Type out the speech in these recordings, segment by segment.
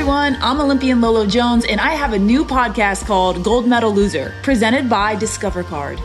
everyone, I'm Olympian Lolo Jones, and I have a new podcast called Gold Medal Loser, presented by Discover Card.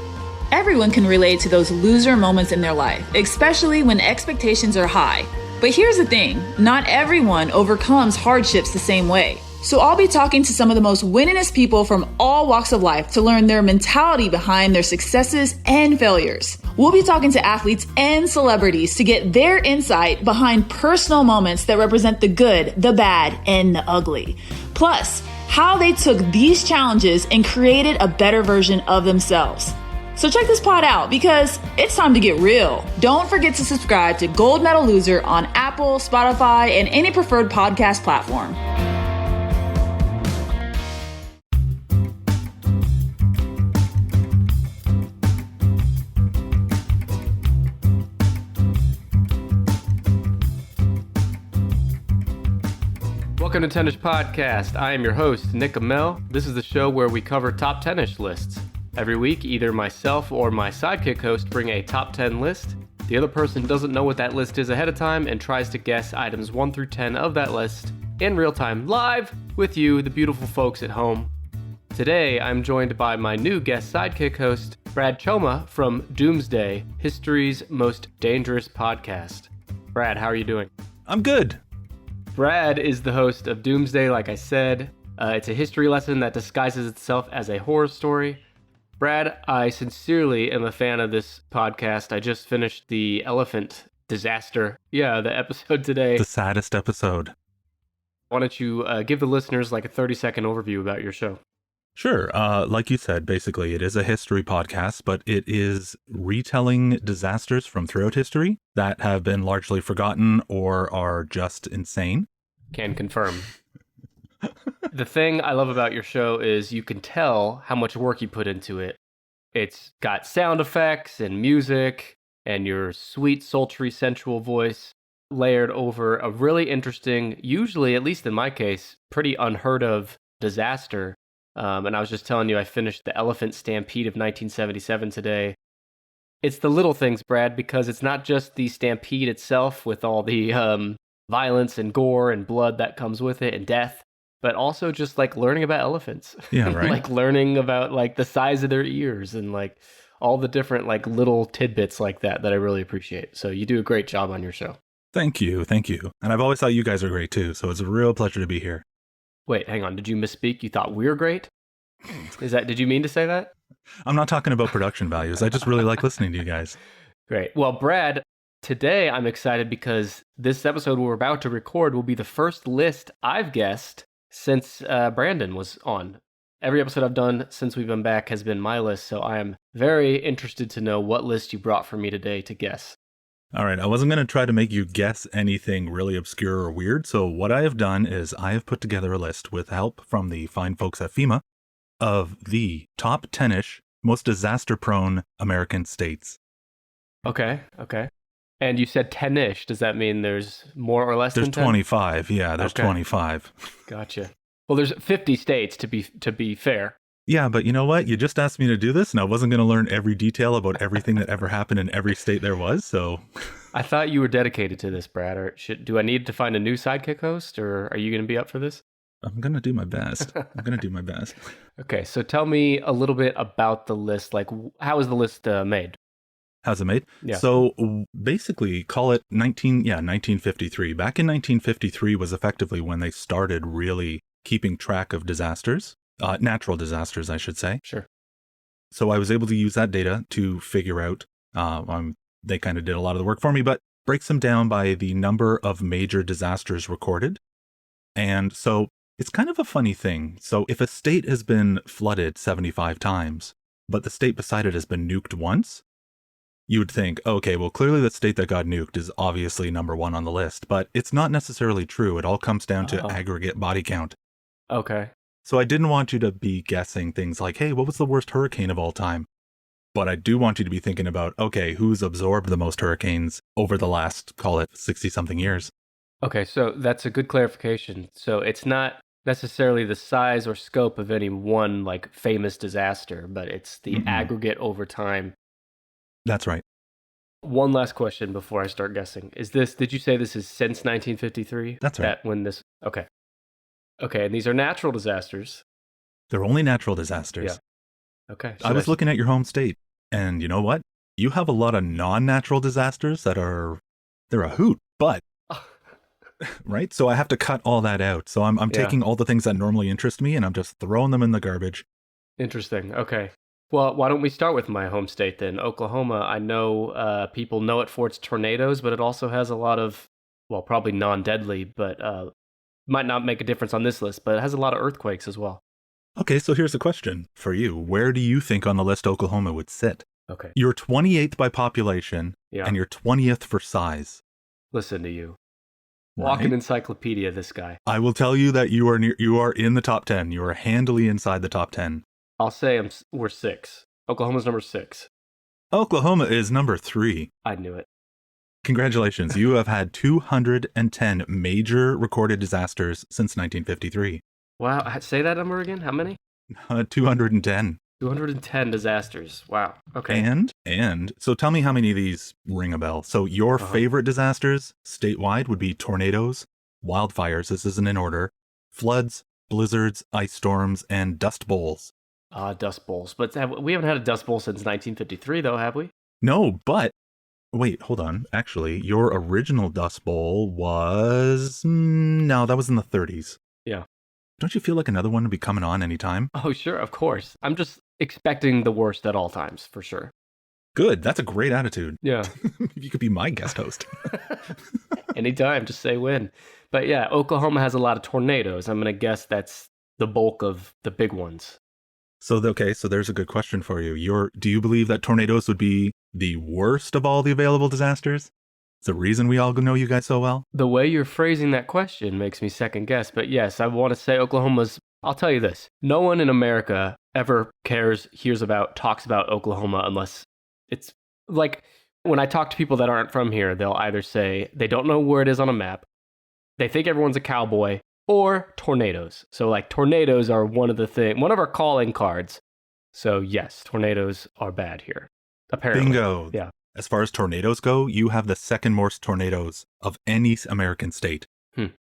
Everyone can relate to those loser moments in their life, especially when expectations are high. But here's the thing, not everyone overcomes hardships the same way. So I'll be talking to some of the most winningest people from all walks of life to learn their mentality behind their successes and failures. We'll be talking to athletes and celebrities to get their insight behind personal moments that represent the good, the bad, and the ugly. Plus, how they took these challenges and created a better version of themselves. So check this pod out because it's time to get real. Don't forget to subscribe to Gold Medal Loser on Apple, Spotify, and any preferred podcast platform. Welcome to Tennis Podcast. I am your host, Nick Amell. This is the show where we cover top 10-ish lists. Every week, either myself or my sidekick host bring a top 10 list. The other person doesn't know what that list is ahead of time and tries to guess items 1 through 10 of that list in real time, live with you, the beautiful folks at home. Today, I'm joined by my new guest sidekick host, Brad Choma from Doomsday, history's most dangerous podcast. Brad, how are you doing? I'm good. Brad is the host of Doomsday, like I said. It's a history lesson that disguises itself as a horror story. Brad, I sincerely am a fan of this podcast. I just finished the elephant disaster. Yeah, the episode today. The saddest episode. Why don't you give the listeners like a 30-second overview about your show? Sure. Like you said, basically, it is a history podcast, but it is retelling disasters from throughout history that have been largely forgotten or are just insane. Can confirm. The thing I love about your show is you can tell how much work you put into it. It's got sound effects and music and your sweet, sultry, sensual voice layered over a really interesting, usually, at least in my case, pretty unheard of disaster. And I was just telling you, I finished the elephant stampede of 1977 today. It's the little things, Brad, because it's not just the stampede itself with all the violence and gore and blood that comes with it and death, but also just like learning about elephants. Yeah, right. Like learning about like the size of their ears and like all the different like little tidbits like that I really appreciate. So you do a great job on your show. Thank you. Thank you. And I've always thought you guys are great too. So it's a real pleasure to be here. Wait, hang on. Did you misspeak? You thought we're great? Did you mean to say that? I'm not talking about production values. I just really like listening to you guys. Great. Well, Brad, today I'm excited because this episode we're about to record will be the first list I've guessed since Brandon was on. Every episode I've done since we've been back has been my list, so I am very interested to know what list you brought for me today to guess. All right, I wasn't going to try to make you guess anything really obscure or weird, so what I have done is I have put together a list with help from the fine folks at FEMA of the top 10-ish most disaster-prone American states. Okay. And you said 10-ish. Does that mean there's more or less than 10? There's 25. Yeah, there's 25. Gotcha. Well, there's 50 states to be fair. Yeah, but you know what? You just asked me to do this, and I wasn't going to learn every detail about everything that ever happened in every state there was, so... I thought you were dedicated to this, Brad. Or do I need to find a new sidekick host, or are you going to be up for this? I'm going to do my best. Okay, so tell me a little bit about the list. Like, how is the list made? How's it made? Yeah. So basically, call it 1953. Back in 1953 was effectively when they started really keeping track of disasters. Natural disasters, I should say. Sure. So I was able to use that data to figure out, they kind of did a lot of the work for me, but breaks them down by the number of major disasters recorded. And so it's kind of a funny thing. So if a state has been flooded 75 times, but the state beside it has been nuked once, you would think, okay, well, clearly the state that got nuked is obviously number one on the list, but it's not necessarily true. It all comes down to aggregate body count. Okay. So I didn't want you to be guessing things like, hey, what was the worst hurricane of all time? But I do want you to be thinking about, okay, who's absorbed the most hurricanes over the last, call it 60-something years? Okay, so that's a good clarification. So it's not necessarily the size or scope of any one like famous disaster, but it's the aggregate over time. That's right. One last question before I start guessing. Did you say this is since 1953? That's right. Okay. Okay, and these are natural disasters. They're only natural disasters. Yeah. Okay. I was looking at your home state, and you know what? You have a lot of non-natural disasters they're a hoot, but right? So I have to cut all that out. So I'm taking all the things that normally interest me and I'm just throwing them in the garbage. Interesting. Okay. Well, why don't we start with my home state then? Oklahoma, I know people know it for its tornadoes, but it also has a lot of, well, probably non-deadly, but might not make a difference on this list, but it has a lot of earthquakes as well. Okay, so here's a question for you. Where do you think on the list Oklahoma would sit? Okay. You're 28th by population and you're 20th for size. Listen to you. Walking encyclopedia, this guy. I will tell you that you are in the top 10. You are handily inside the top 10. I'll say we're 6. Oklahoma's number 6. Oklahoma is number 3. I knew it. Congratulations. You have had 210 major recorded disasters since 1953. Wow. Say that number again. How many? 210. 210 disasters. Wow. Okay. And so tell me how many of these ring a bell. So your favorite disasters statewide would be tornadoes, wildfires, this isn't in order, floods, blizzards, ice storms, and dust bowls. Dust bowls. But we haven't had a dust bowl since 1953, though, have we? No, but wait, hold on. Actually, your original dust bowl was... No, that was in the 30s. Yeah. Don't you feel like another one would be coming on anytime? Oh, sure, of course. I'm just expecting the worst at all times, for sure. Good. That's a great attitude. Yeah. You could be my guest host. Anytime, just say when. But yeah, Oklahoma has a lot of tornadoes. I'm going to guess that's the bulk of the big ones. So there's a good question for you. Do you believe that tornadoes would be the worst of all the available disasters? It's the reason we all know you guys so well? The way you're phrasing that question makes me second guess. But yes, I want to say Oklahoma's... I'll tell you this. No one in America ever talks about Oklahoma unless it's like when I talk to people that aren't from here, they'll either say they don't know where it is on a map, they think everyone's a cowboy, or tornadoes. So like tornadoes are one of our calling cards. So yes, tornadoes are bad here. Apparently. Bingo. Yeah. As far as tornadoes go, you have the second most tornadoes of any American state.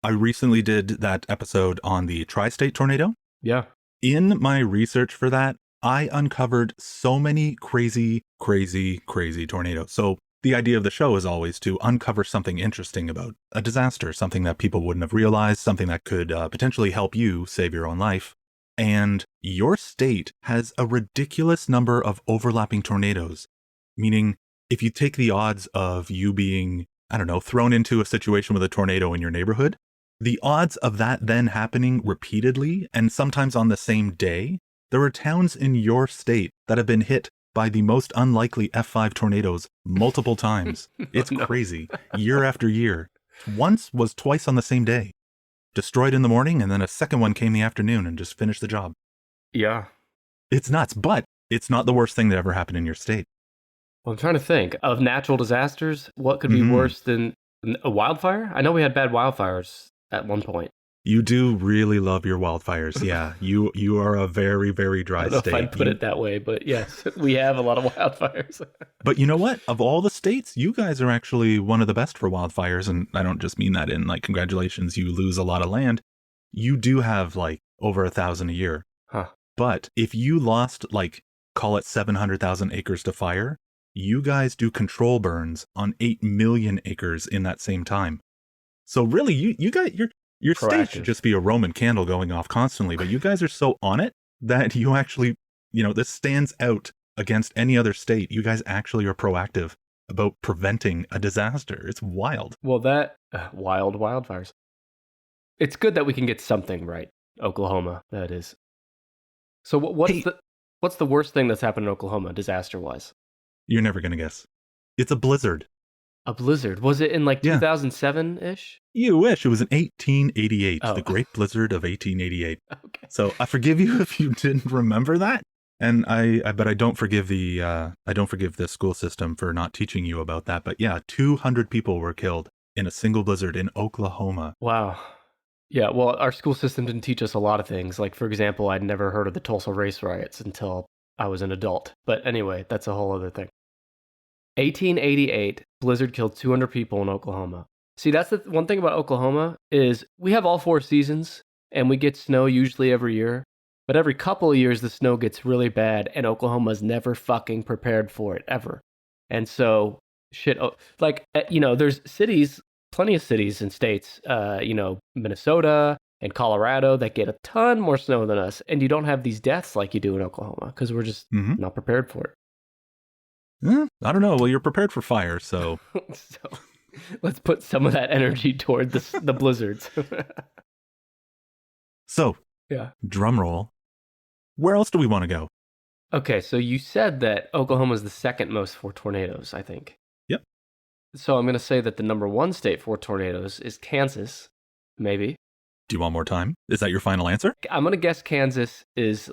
I recently did that episode on the tri-state tornado. Yeah. In my research for that, I uncovered so many crazy, crazy, crazy tornadoes. So the idea of the show is always to uncover something interesting about a disaster, something that people wouldn't have realized, something that could potentially help you save your own life. And your state has a ridiculous number of overlapping tornadoes, meaning if you take the odds of you being, I don't know, thrown into a situation with a tornado in your neighborhood, the odds of that then happening repeatedly and sometimes on the same day, there are towns in your state that have been hit by the most unlikely F5 tornadoes multiple times. It's crazy. Year after year. Once was twice on the same day. Destroyed in the morning, and then a second one came in the afternoon and just finished the job. Yeah. It's nuts, but it's not the worst thing that ever happened in your state. Well, I'm trying to think of natural disasters. What could be worse than a wildfire? I know we had bad wildfires at one point. You do really love your wildfires. Yeah, you are a very, very dry I don't state. know if I'd put it that way, but yes, we have a lot of wildfires. But you know what? Of all the states, you guys are actually one of the best for wildfires. And I don't just mean that in like, congratulations, you lose a lot of land. You do have like over 1,000 a year. Huh. But if you lost like, call it 700,000 acres to fire, you guys do control burns on 8 million acres in that same time. So really, you guys, your state should just be a Roman candle going off constantly, but you guys are so on it that you actually, this stands out against any other state. You guys actually are proactive about preventing a disaster. It's wild. Well, wildfires. It's good that we can get something right. Oklahoma, that is. So what's the worst thing that's happened in Oklahoma, disaster-wise? You're never going to guess. It's a blizzard. A blizzard? Was it in like 2007-ish? You wish. It was in 1888, Oh. the Great Blizzard of 1888. Okay. So I forgive you if you didn't remember that. And but I don't forgive the school system for not teaching you about that. But yeah, 200 people were killed in a single blizzard in Oklahoma. Wow. Yeah, well, our school system didn't teach us a lot of things. Like, for example, I'd never heard of the Tulsa race riots until I was an adult. But anyway, that's a whole other thing. 1888, blizzard killed 200 people in Oklahoma. See, that's the one thing about Oklahoma is we have all 4 seasons, and we get snow usually every year. But every couple of years, the snow gets really bad, and Oklahoma's never fucking prepared for it, ever. And so, there's cities, plenty of cities and states, Minnesota and Colorado that get a ton more snow than us, and you don't have these deaths like you do in Oklahoma, because we're just not prepared for it. I don't know. Well, you're prepared for fire, so... So, let's put some of that energy toward the blizzards. So, yeah. Drum roll. Where else do we want to go? Okay, so you said that Oklahoma is the second most for tornadoes, I think. Yep. So I'm going to say that the number one state for tornadoes is Kansas, maybe. Do you want more time? Is that your final answer? I'm going to guess Kansas is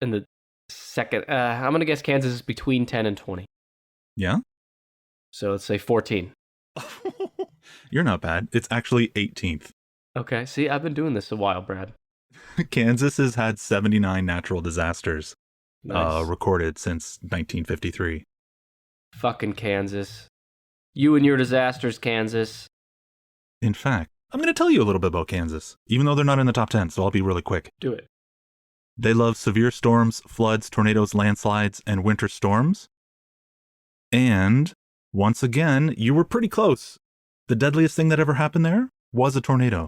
in the second. I'm going to guess Kansas is between 10 and 20. Yeah? So let's say 14. You're not bad. It's actually 18th. Okay, see, I've been doing this a while, Brad. Kansas has had 79 natural disasters recorded since 1953. Fucking Kansas. You and your disasters, Kansas. In fact, I'm going to tell you a little bit about Kansas, even though they're not in the top 10, so I'll be really quick. Do it. They love severe storms, floods, tornadoes, landslides, and winter storms. And, once again, you were pretty close. The deadliest thing that ever happened there was a tornado.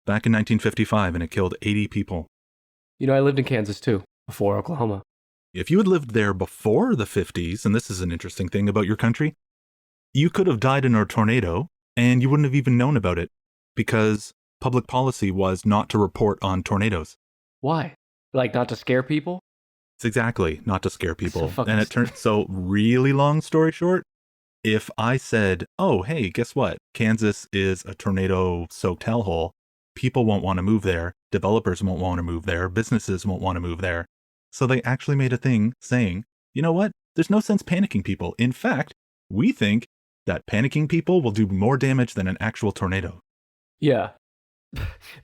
Back in 1955, and it killed 80 people. You know, I lived in Kansas, too, before Oklahoma. If you had lived there before the 50s, and this is an interesting thing about your country, you could have died in a tornado, and you wouldn't have even known about it, because public policy was not to report on tornadoes. Why? Like, not to scare people? It's exactly, not to scare people. So and it turned, so really long story short, if I said, oh, hey, guess what? Kansas is a tornado-soaked hellhole. People won't want to move there. Developers won't want to move there. Businesses won't want to move there. So they actually made a thing saying, you know what? There's no sense panicking people. In fact, we think that panicking people will do more damage than an actual tornado. Yeah.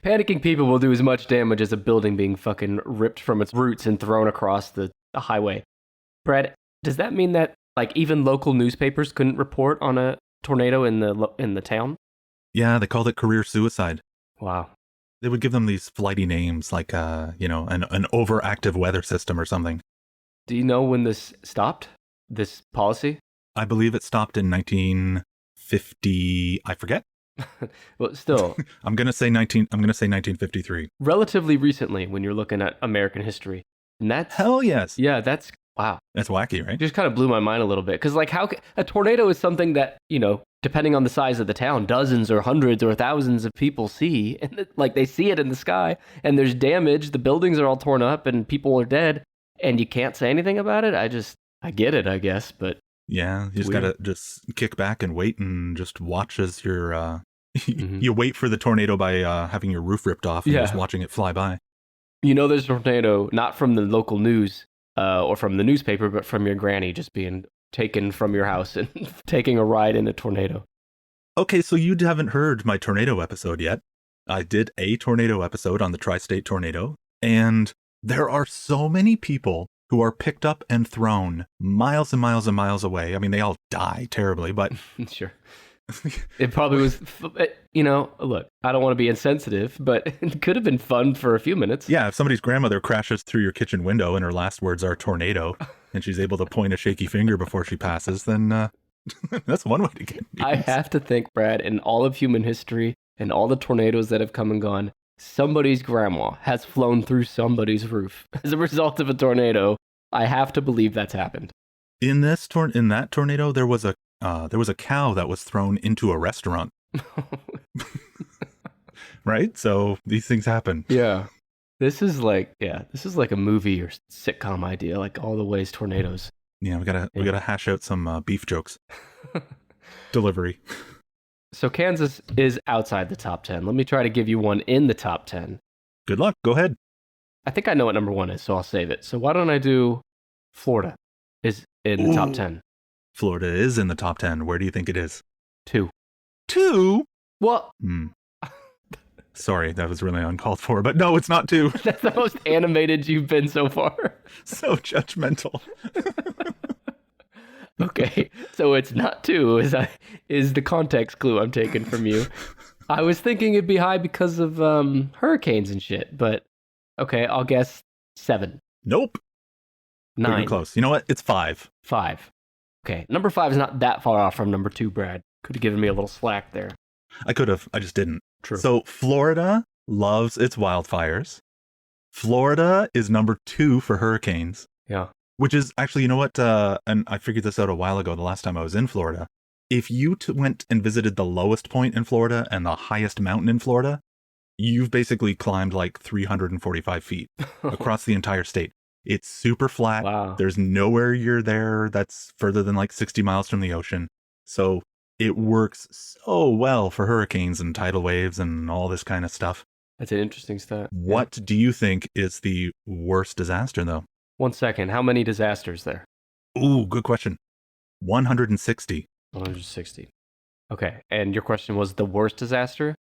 Panicking people will do as much damage as a building being fucking ripped from its roots and thrown across the highway. Brad, does that mean that like even local newspapers couldn't report on a tornado in the town? Yeah, they called it career suicide. Wow. They would give them these flighty names like, an overactive weather system or something. Do you know when this stopped? This policy? I believe it stopped in 1950. I forget. Well, still. I'm going to say 1953. Relatively recently when you're looking at American history. And that's... Hell yes. Yeah, that's... Wow. That's wacky, right? It just kind of blew my mind a little bit. Because, like, a tornado is something that, depending on the size of the town, dozens or hundreds or thousands of people see. And, they see it in the sky. And there's damage. The buildings are all torn up and people are dead. And you can't say anything about it. I get it, I guess. But yeah, you just got to just kick back and wait and just watch as you're... You wait for the tornado by having your roof ripped off and just watching it fly by. There's a tornado, not from the local news or from the newspaper, but from your granny just being taken from your house and taking a ride in a tornado. Okay, so you haven't heard my tornado episode yet. I did a tornado episode on the tri-state tornado, and there are so many people who are picked up and thrown miles and miles and miles away. I mean, they all die terribly, but... Sure. It probably was, look, I don't want to be insensitive, but it could have been fun for a few minutes. Yeah, if somebody's grandmother crashes through your kitchen window and her last words are tornado, and she's able to point a shaky finger before she passes, then that's one way to get news. I have to think, Brad, in all of human history and all the tornadoes that have come and gone, somebody's grandma has flown through somebody's roof as a result of a tornado. I have to believe that's happened. In that tornado, there was a cow that was thrown into a restaurant. Right? So these things happen. Yeah. This is like a movie or sitcom idea, like all the ways tornadoes. Yeah, we gotta hash out some beef jokes. Delivery. So Kansas is outside the top 10. Let me try to give you one in the top 10. Good luck. Go ahead. I think I know what number one is, so I'll save it. So why don't I do Florida is in the top 10. Florida is in the top 10. Where do you think it is? 2. 2? Well... Sorry, that was really uncalled for, but no, it's not 2. That's the most animated you've been so far. So judgmental. Okay, so it's not 2 is the context clue I'm taking from you. I was thinking it'd be high because of hurricanes and shit, but okay, I'll guess 7. Nope. But 9. you're close. You know what? It's 5. 5. Okay, number 5 is not that far off from number 2, Brad. Could have given me a little slack there. I could have. I just didn't. True. So Florida loves its wildfires. Florida is number 2 for hurricanes. Yeah. Which is actually, you know what? And I figured this out a while ago, the last time I was in Florida. If you went and visited the lowest point in Florida and the highest mountain in Florida, you've basically climbed like 345 feet across the entire state. It's super flat. Wow. There's nowhere you're there that's further than like 60 miles from the ocean. So it works so well for hurricanes and tidal waves and all this kind of stuff. That's an interesting stat. What do you think is the worst disaster, though? 1 second. How many disasters there? Ooh, good question. 160. 160. Okay. And your question was the worst disaster?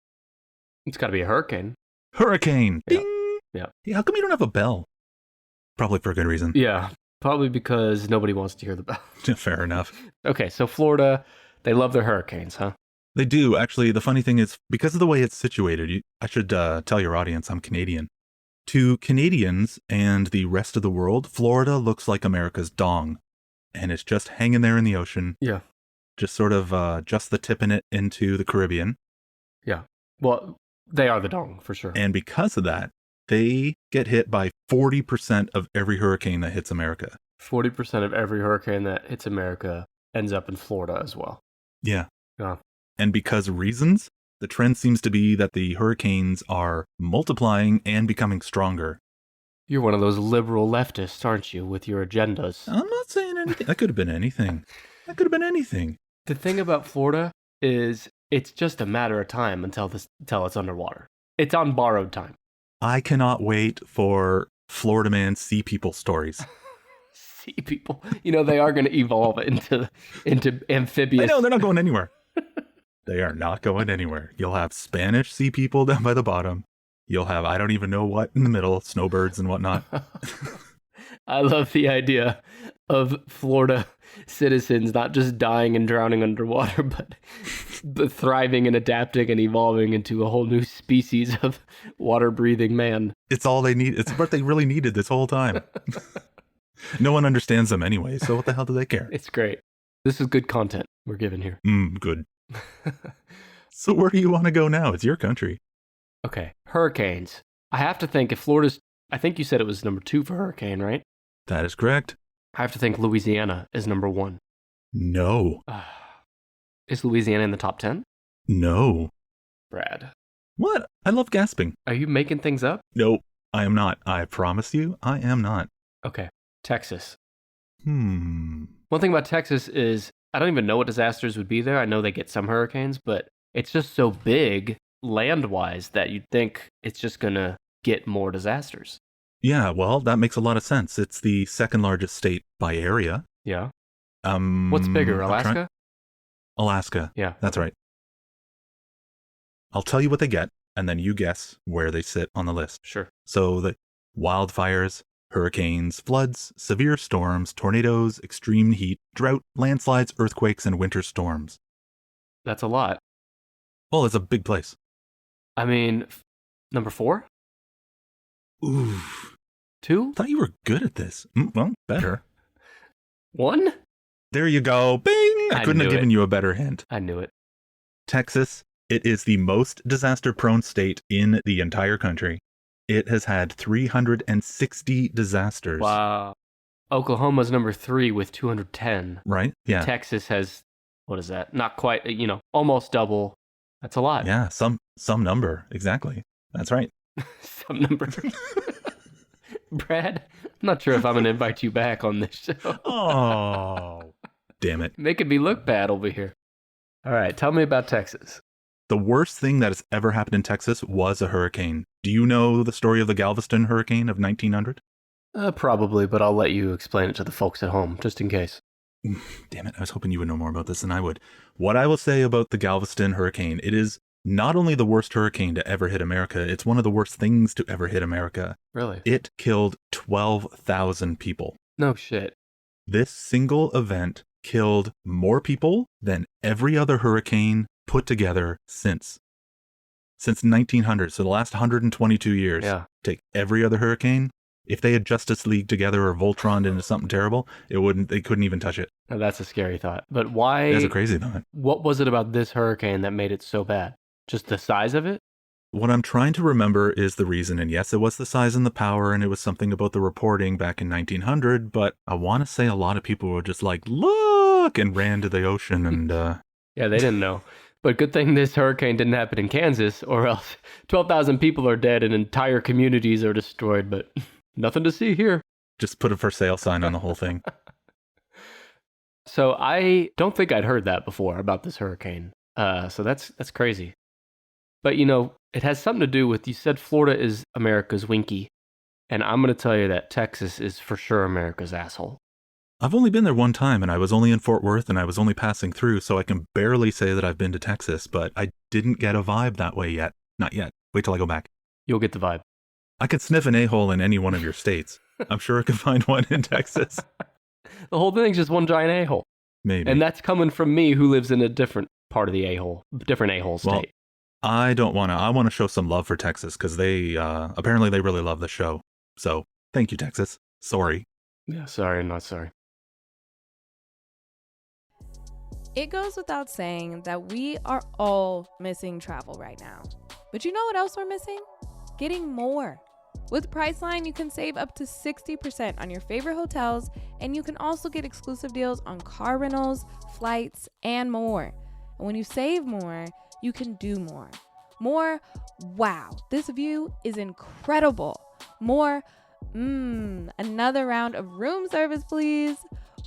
It's got to be a hurricane. Hurricane. Yeah. Ding. Yeah. Hey, how come you don't have a bell? Probably for a good reason. Yeah. Probably because nobody wants to hear the bell. Fair enough. Okay. So Florida, they love their hurricanes, huh? They do. Actually, the funny thing is, because of the way it's situated, I should tell your audience I'm Canadian. To Canadians and the rest of the world, Florida looks like America's dong. And it's just hanging there in the ocean. Yeah. Just sort of just the tipping it into the Caribbean. Yeah. Well, they are the dong, for sure. And because of that, they get hit by 40% of every hurricane that hits America. 40% of every hurricane that hits America ends up in Florida as well. Yeah. Yeah. And because of reasons, the trend seems to be that the hurricanes are multiplying and becoming stronger. You're one of those liberal leftists, aren't you, with your agendas? I'm not saying anything. That could have been anything. That could have been anything. The thing about Florida is it's just a matter of time until it's underwater. It's on borrowed time. I cannot wait for Florida Man Sea People stories. Sea people. You know, they are going to evolve into amphibious. I know, they're not going anywhere. They are not going anywhere. You'll have Spanish sea people down by the bottom. You'll have, I don't even know what in the middle, snowbirds and whatnot. I love the idea of Florida citizens not just dying and drowning underwater, but thriving and adapting and evolving into a whole new species of water-breathing man. It's all they need. It's what they really needed this whole time. No one understands them anyway, so what the hell do they care? It's great. This is good content we're giving here. Good. So where do you want to go now? It's your country. Okay, hurricanes. I have to think if Florida's, I think you said it was number 2 for hurricane, right? That is correct. I have to think Louisiana is number 1. No. Is Louisiana in the top 10? No. Brad. What? I love gasping. Are you making things up? Nope, I am not. I promise you, I am not. Okay, Texas. Hmm. One thing about Texas is I don't even know what disasters would be there. I know they get some hurricanes, but it's just so big land-wise that you'd think it's just going to get more disasters. Yeah, well, that makes a lot of sense. It's the second largest state by area. Yeah. What's bigger, Alaska? Alaska. Yeah. That's right. I'll tell you what they get, and then you guess where they sit on the list. Sure. So the wildfires, hurricanes, floods, severe storms, tornadoes, extreme heat, drought, landslides, earthquakes, and winter storms. That's a lot. Well, it's a big place. I mean, number 4? Ooh. 2? Thought you were good at this. Well, better. 1? There you go. Bing! I couldn't have given you a better hint. I knew it. Texas. It is the most disaster-prone state in the entire country. It has had 360 disasters. Wow. Oklahoma's number 3 with 210. Right? Yeah. Texas has, what is that? Not quite, almost double. That's a lot. Yeah, some number. Exactly. That's right. Some number. Brad, I'm not sure if I'm going to invite you back on this show. Oh, damn it. Making me look bad over here. All right, tell me about Texas. The worst thing that has ever happened in Texas was a hurricane. Do you know the story of the Galveston hurricane of 1900? Probably, but I'll let you explain it to the folks at home, just in case. Damn it, I was hoping you would know more about this than I would. What I will say about the Galveston hurricane, it is not only the worst hurricane to ever hit America, it's one of the worst things to ever hit America. Really? It killed 12,000 people. No shit. This single event killed more people than every other hurricane put together since. Since 1900, so the last 122 years. Yeah. Take every other hurricane. If they had Justice League together or Voltron into something terrible, they couldn't even touch it. Now, that's a scary thought. But why? That's a crazy thought. What was it about this hurricane that made it so bad? Just the size of it? What I'm trying to remember is the reason, and yes, it was the size and the power, and it was something about the reporting back in 1900, but I want to say a lot of people were just like, look, and ran to the ocean, and Yeah, they didn't know. But good thing this hurricane didn't happen in Kansas, or else 12,000 people are dead and entire communities are destroyed, but nothing to see here. just put a for sale sign on the whole thing. So I don't think I'd heard that before about this hurricane. So that's crazy. But, it has something to do with, you said Florida is America's Winky, and I'm going to tell you that Texas is for sure America's asshole. I've only been there one time, and I was only in Fort Worth, and I was only passing through, so I can barely say that I've been to Texas, but I didn't get a vibe that way yet. Not yet. Wait till I go back. You'll get the vibe. I could sniff an a-hole in any one of your states. I'm sure I could find one in Texas. The whole thing's just one giant a-hole. Maybe. And that's coming from me, who lives in a different part of the a-hole, different a-hole state. Well, I want to show some love for Texas, because they, apparently they really love the show. So, thank you, Texas. Sorry. Yeah, sorry, not sorry. It goes without saying that we are all missing travel right now. But you know what else we're missing? Getting more. With Priceline, you can save up to 60% on your favorite hotels, and you can also get exclusive deals on car rentals, flights, and more. And when you save more, you can do more. More, wow, this view is incredible. More, another round of room service, please.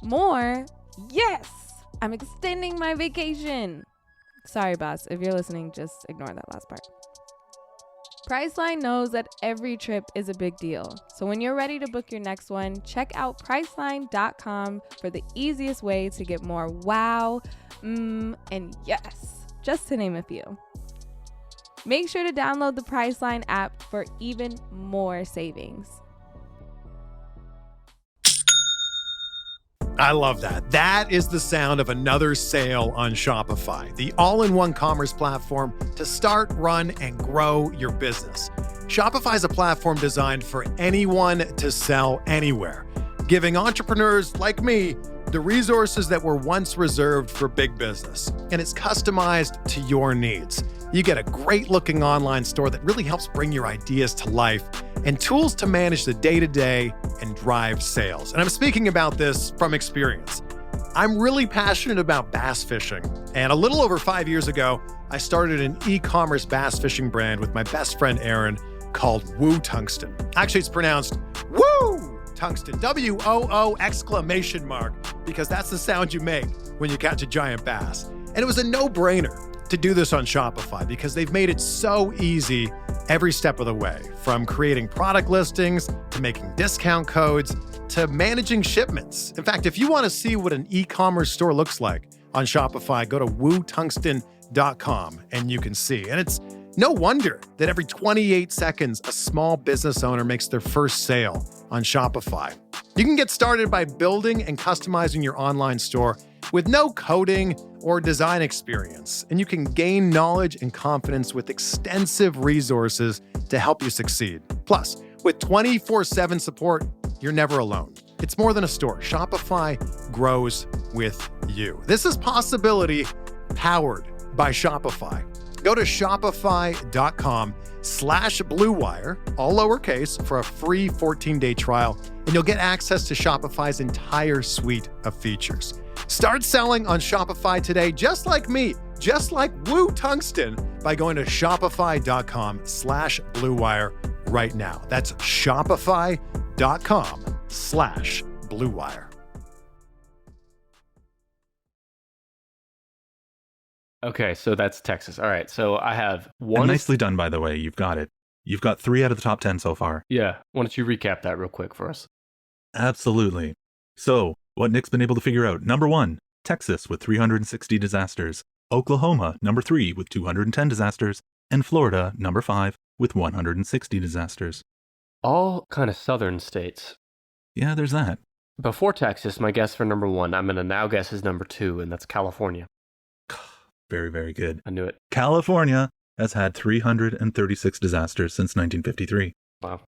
More, yes, I'm extending my vacation. Sorry, boss, if you're listening, just ignore that last part. Priceline knows that every trip is a big deal. So when you're ready to book your next one, check out Priceline.com for the easiest way to get more wow, and yes, just to name a few. Make sure to download the Priceline app for even more savings. I love that. That is the sound of another sale on Shopify, the all-in-one commerce platform to start, run, and grow your business. Shopify is a platform designed for anyone to sell anywhere, giving entrepreneurs like me the resources that were once reserved for big business. And it's customized to your needs. You get a great-looking online store that really helps bring your ideas to life, and tools to manage the day-to-day and drive sales. And I'm speaking about this from experience. I'm really passionate about bass fishing. And a little over 5 years ago, I started an e-commerce bass fishing brand with my best friend, Aaron, called Woo Tungsten. Actually, it's pronounced Woo Tungsten, W-O-O exclamation mark, because that's the sound you make when you catch a giant bass. And it was a no-brainer to do this on Shopify because they've made it so easy every step of the way, from creating product listings to making discount codes to managing shipments. In fact, if you want to see what an e-commerce store looks like on Shopify, go to wootungsten.com and you can see. And it's no wonder that every 28 seconds, a small business owner makes their first sale on Shopify. You can get started by building and customizing your online store with no coding or design experience, and you can gain knowledge and confidence with extensive resources to help you succeed. Plus, with 24/7 support, you're never alone. It's more than a store. Shopify grows with you. This is possibility powered by Shopify. Go to shopify.com/bluewire, all lowercase, for a free 14-day trial, and you'll get access to Shopify's entire suite of features. Start selling on Shopify today, just like me, just like Woo Tungsten, by going to shopify.com/bluewire right now. That's shopify.com/bluewire. Okay, so that's Texas. All right, so I have one. And nicely done, by the way. You've got it. You've got 3 out of the top 10 so far. Yeah, why don't you recap that real quick for us? Absolutely. So, what Nick's been able to figure out. Number 1, Texas with 360 disasters. Oklahoma, number 3, with 210 disasters. And Florida, number 5, with 160 disasters. All kind of southern states. Yeah, there's that. Before Texas, my guess for number 1, I'm going to now guess is number 2, and that's California. Very, very good. I knew it. California has had 336 disasters since 1953. Wow.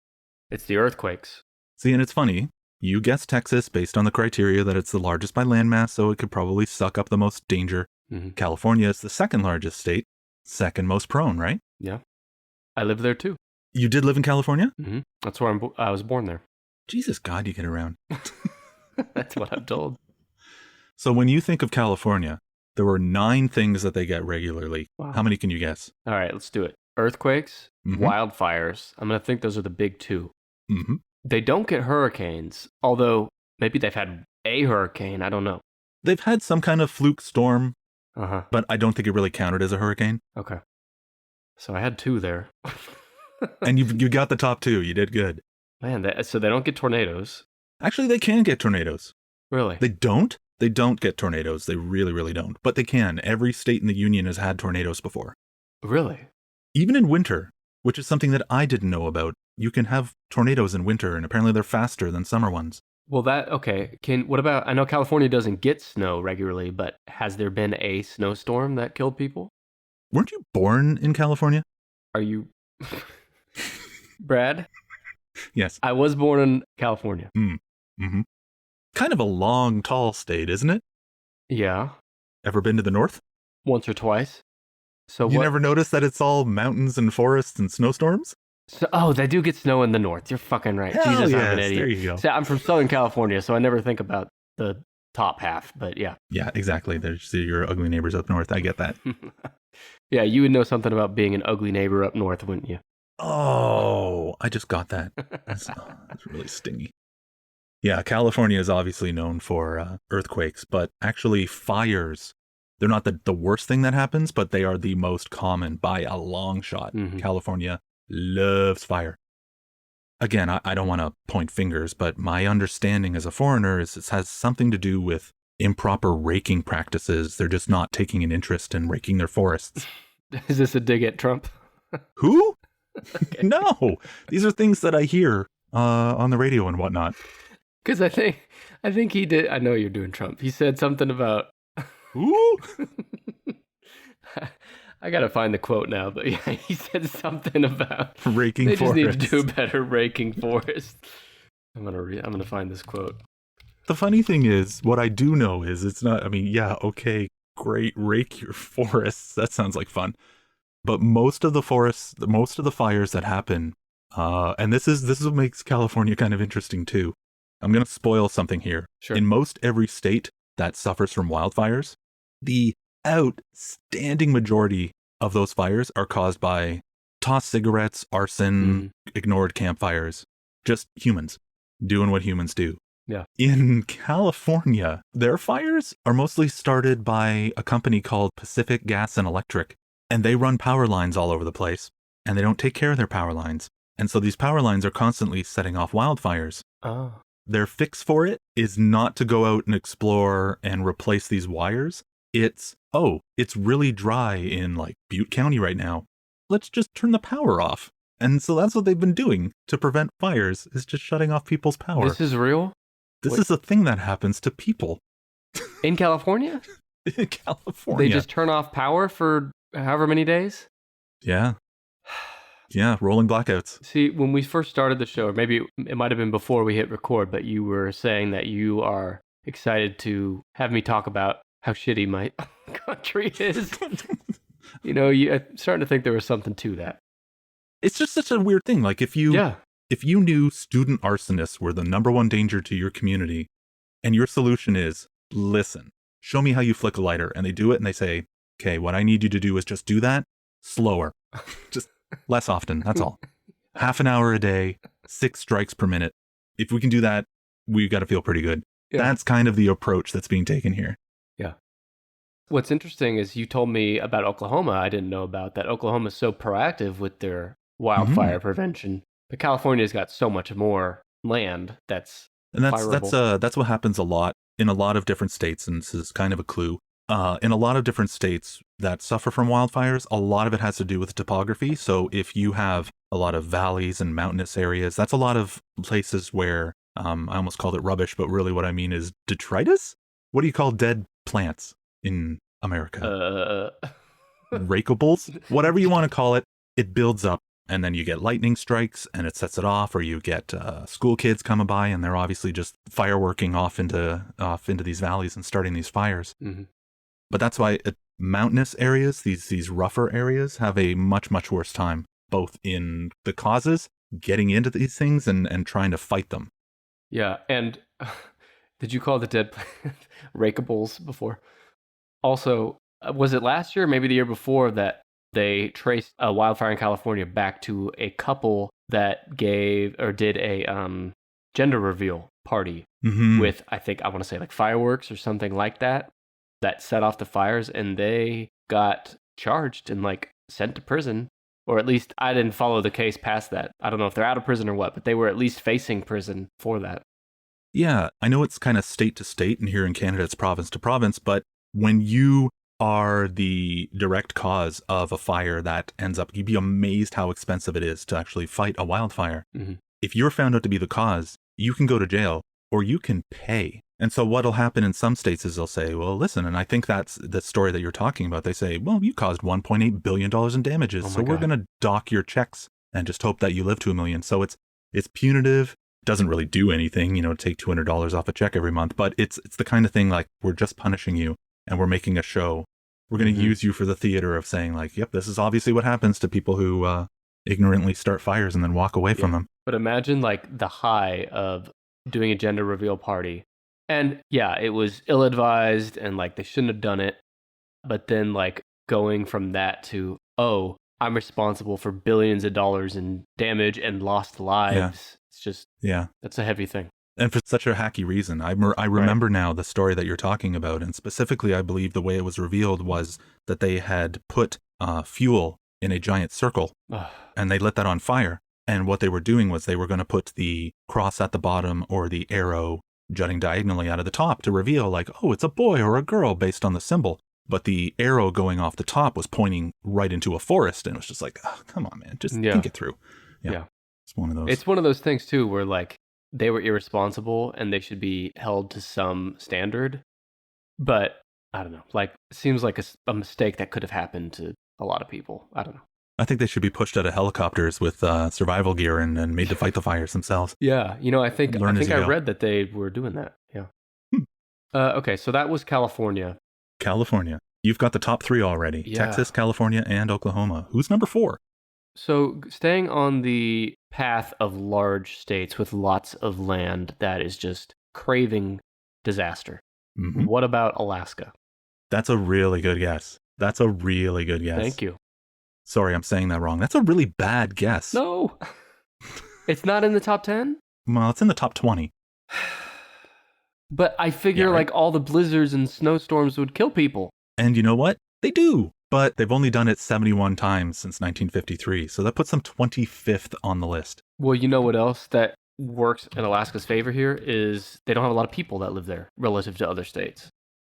It's the earthquakes. See, and it's funny. You guessed Texas based on the criteria that it's the largest by landmass, so it could probably suck up the most danger. Mm-hmm. California is the second largest state, second most prone, right? Yeah. I lived there too. You did live in California? Mm-hmm. That's where I was born there. Jesus God, you get around. That's what I'm told. So when you think of California, there were 9 things that they get regularly. Wow. How many can you guess? All right, let's do it. Earthquakes, Mm-hmm. wildfires. I'm going to think those are the big 2. Mm-hmm. They don't get hurricanes, although maybe they've had a hurricane. I don't know. They've had some kind of fluke storm, Uh-huh. but I don't think it really counted as a hurricane. Okay. So I had 2 there. And you got the top 2. You did good. Man, so they don't get tornadoes. Actually, they can get tornadoes. Really? They don't? They don't get tornadoes. They really, really don't. But they can. Every state in the union has had tornadoes before. Really? Even in winter, which is something that I didn't know about. You can have tornadoes in winter, and apparently they're faster than summer ones. Well, okay. What about, I know California doesn't get snow regularly, but has there been a snowstorm that killed people? Weren't you born in California? Are you... Brad? Yes. I was born in California. Mm-hmm. Kind of a long, tall state, isn't it? Yeah. Ever been to the north? Once or twice. So You what? never noticed that it's all mountains and forests and snowstorms? Oh, they do get snow in the north. You're fucking right. Hell Jesus, I'm yes, an idiot. there you go. So I'm from Southern California, so I never think about the top half, but yeah. Yeah, exactly. There's your ugly neighbors up north. I get that. Yeah, you would know something about being an ugly neighbor up north, wouldn't you? Oh, I just got that. That's really stingy. Yeah, California is obviously known for earthquakes, but actually fires, they're not the worst thing that happens, but they are the most common by a long shot. Mhm. California loves fire. Again, I don't want to point fingers, but my understanding as a foreigner is it has something to do with improper raking practices. They're just not taking an interest in raking their forests. Is this a dig at Trump? Who? No, these are things that I hear on the radio and whatnot. Because I think he did. I know you're doing Trump. He said something about. Who? I gotta find the quote now, but yeah, he said something about Raking they just forests. need to do better raking forests. I'm gonna find this quote. The funny thing is, what I do know is it's not. I mean, yeah, okay, great, rake your forests. That sounds like fun. But most of the forests, most of the fires that happen, and this is what makes California kind of interesting too. I'm gonna spoil something here. Sure. In most every state that suffers from wildfires, the outstanding majority of those fires are caused by tossed cigarettes, arson, ignored campfires, just humans doing what humans do. Yeah. In California, their fires are mostly started by a company called Pacific Gas and Electric, and they run power lines all over the place, and they don't take care of their power lines. And so these power lines are constantly setting off wildfires. Oh. Their fix for it is not to go out and explore and replace these wires. It's really dry in like Butte County right now. Let's just turn the power off. And so that's what they've been doing to prevent fires, is just shutting off people's power. This is real? This is a thing that happens to people. In California? In California. They just turn off power for however many days? Yeah. Yeah, rolling blackouts. See, when we first started the show, or maybe it might have been before we hit record, but you were saying that you are excited to have me talk about how shitty my country is. You know, I'm starting to think there was something to that. It's just such a weird thing. Like if you knew student arsonists were the number one danger to your community, and your solution is, listen, show me how you flick a lighter, and they do it, and they say, okay, what I need you to do is just do that slower. Just less often, that's all. Half an hour a day, 6 strikes per minute. If we can do that, we got to feel pretty good. Yeah. That's kind of the approach that's being taken here. Yeah. What's interesting is you told me about Oklahoma. I didn't know about that. Oklahoma's so proactive with their wildfire prevention, but California's got so much more land that's fireable. That's what happens a lot in a lot of different states, and this is kind of a clue. In a lot of different states that suffer from wildfires, a lot of it has to do with topography. So if you have a lot of valleys and mountainous areas, that's a lot of places where, I almost called it rubbish, but really what I mean is detritus? What do you call dead plants in America? rakeables, whatever you want to call it, it builds up. And then you get lightning strikes and it sets it off, or you get school kids coming by and they're obviously just fireworking off into these valleys and starting these fires. Mm-hmm. But that's why mountainous areas, these rougher areas, have a much, much worse time, both in the causes, getting into these things, and trying to fight them. Yeah, and did you call the dead rakeables before? Also, was it last year, maybe the year before, that they traced a wildfire in California back to a couple that did a gender reveal party with, I want to say like fireworks or something like that set off the fires, and they got charged and like sent to prison, or at least I didn't follow the case past that. I don't know if they're out of prison or what, but they were at least facing prison for that. Yeah, I know it's kind of state to state, and here in Canada it's province to province, but when you are the direct cause of a fire that ends up, you'd be amazed how expensive it is to actually fight a wildfire. Mm-hmm. If you're found out to be the cause, you can go to jail or you can pay. And so what'll happen in some states is they'll say, well, listen, and I think that's the story that you're talking about. They say, well, you caused $1.8 billion in damages, so we're going to dock your checks and just hope that you live to $1 million. So it's punitive, doesn't really do anything, take $200 off a check every month, but it's the kind of thing like, we're just punishing you and we're making a show. We're going to use you for the theater of saying like, yep, this is obviously what happens to people who ignorantly start fires and then walk away from them. But imagine like the high of doing a gender reveal party. And yeah, it was ill-advised and like they shouldn't have done it. But then like going from that to, oh, I'm responsible for billions of dollars in damage and lost lives. Yeah. It's just, that's a heavy thing. And for such a hacky reason. I remember now the story that you're talking about. And specifically, I believe the way it was revealed was that they had put fuel in a giant circle and they lit that on fire. And what they were doing was they were going to put the cross at the bottom or the arrow jutting diagonally out of the top to reveal like, oh, it's a boy or a girl based on the symbol. But the arrow going off the top was pointing right into a forest. And it was just like, oh, come on, man, just think it through. Yeah. It's one of those. It's one of those things too, where like they were irresponsible and they should be held to some standard. But I don't know, like it seems like a mistake that could have happened to a lot of people. I don't know. I think they should be pushed out of helicopters with survival gear and made to fight the fires themselves. Yeah, I think I read that they were doing that. Yeah. Okay, so that was California. California. You've got the top 3 already. Yeah. Texas, California, and Oklahoma. Who's number 4? So staying on the path of large states with lots of land that is just craving disaster. Mm-hmm. What about Alaska? That's a really good guess. Thank you. Sorry, I'm saying that wrong. That's a really bad guess. No. It's not in the top 10? Well, it's in the top 20. But I figure like all the blizzards and snowstorms would kill people. And you know what? They do. But they've only done it 71 times since 1953. So that puts them 25th on the list. Well, you know what else that works in Alaska's favor here is they don't have a lot of people that live there relative to other states.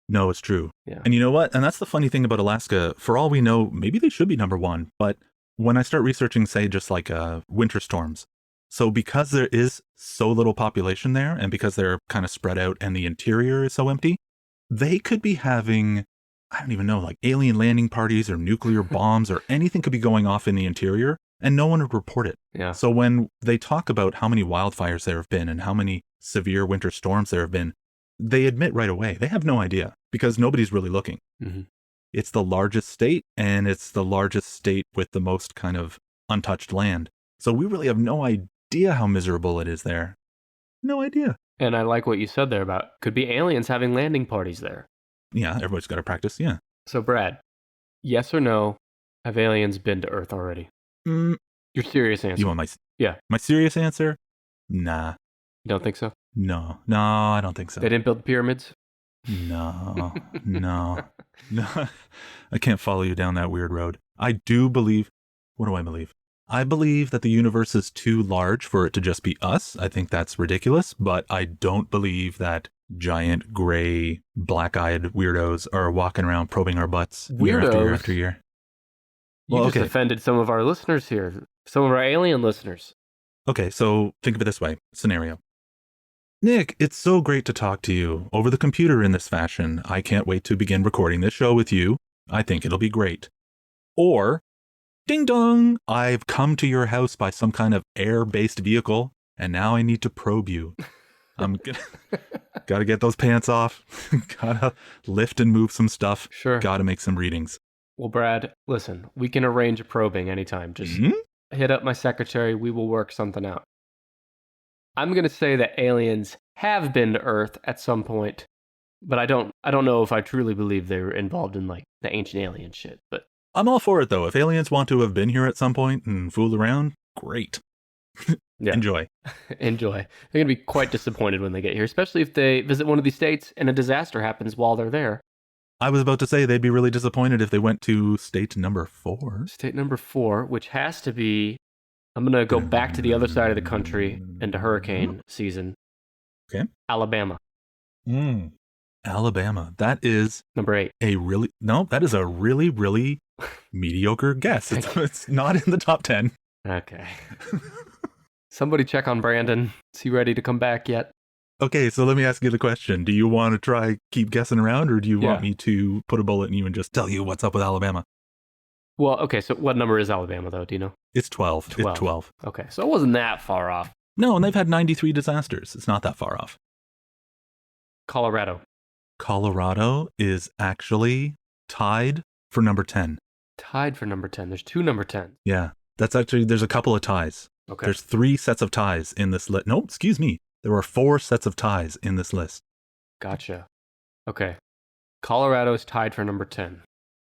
No, it's true. Yeah. And you know what? And that's the funny thing about Alaska. For all we know, maybe they should be number 1. But when I start researching, say, just like winter storms, so because there is so little population there and because they're kind of spread out and the interior is so empty, they could be having, I don't even know, like alien landing parties or nuclear bombs or anything could be going off in the interior and no one would report it. Yeah. So when they talk about how many wildfires there have been and how many severe winter storms there have been, they admit right away, they have no idea because nobody's really looking. Mm-hmm. It's the largest state and it's the largest state with the most kind of untouched land. So we really have no idea how miserable it is there. No idea. And I like what you said there about could be aliens having landing parties there. Yeah, everybody's got to practice, yeah. So Brad, yes or no, have aliens been to Earth already? Your serious answer. You want my serious answer? Nah. You don't think so? No, I don't think so. They didn't build the pyramids? No. I can't follow you down that weird road. I do believe, what do I believe? I believe that the universe is too large for it to just be us. I think that's ridiculous, but I don't believe that giant, gray, black-eyed weirdos are walking around probing our butts year after year after year. You just offended some of our listeners here, some of our alien listeners. Okay, so think of it this way. Scenario. Nick, it's so great to talk to you over the computer in this fashion. I can't wait to begin recording this show with you. I think it'll be great. Or, ding dong, I've come to your house by some kind of air-based vehicle, and now I need to probe you. Gotta get those pants off. Gotta lift and move some stuff. Sure. Gotta make some readings. Well, Brad, listen, we can arrange a probing anytime. Just hit up my secretary. We will work something out. I'm going to say that aliens have been to Earth at some point, but I don't know if I truly believe they were involved in like the ancient alien shit. But I'm all for it though. If aliens want to have been here at some point and fooled around, great. yeah. Enjoy. Enjoy. They're going to be quite disappointed when they get here, especially if they visit one of these states and a disaster happens while they're there. I was about to say they'd be really disappointed if they went to state number 4. State number 4, which has to be, I'm going to go back to the other side of the country into hurricane season. Okay. Alabama. Alabama. That is number 8. That is a really, really mediocre guess. It's not in the top 10. Okay. Somebody check on Brandon. Is he ready to come back yet? Okay, so let me ask you the question. Do you want to keep guessing around, or do you want me to put a bullet in you and just tell you what's up with Alabama? Well, okay, so what number is Alabama, though? Do you know? It's 12. It's 12. Okay, so it wasn't that far off. No, and they've had 93 disasters. It's not that far off. Colorado. Colorado is actually tied for number 10. Tied for number 10. There's 2 number 10s. Yeah, there's a couple of ties. Okay. There's 3 sets of ties in this list. No, excuse me. There are 4 sets of ties in this list. Gotcha. Okay. Colorado is tied for number 10.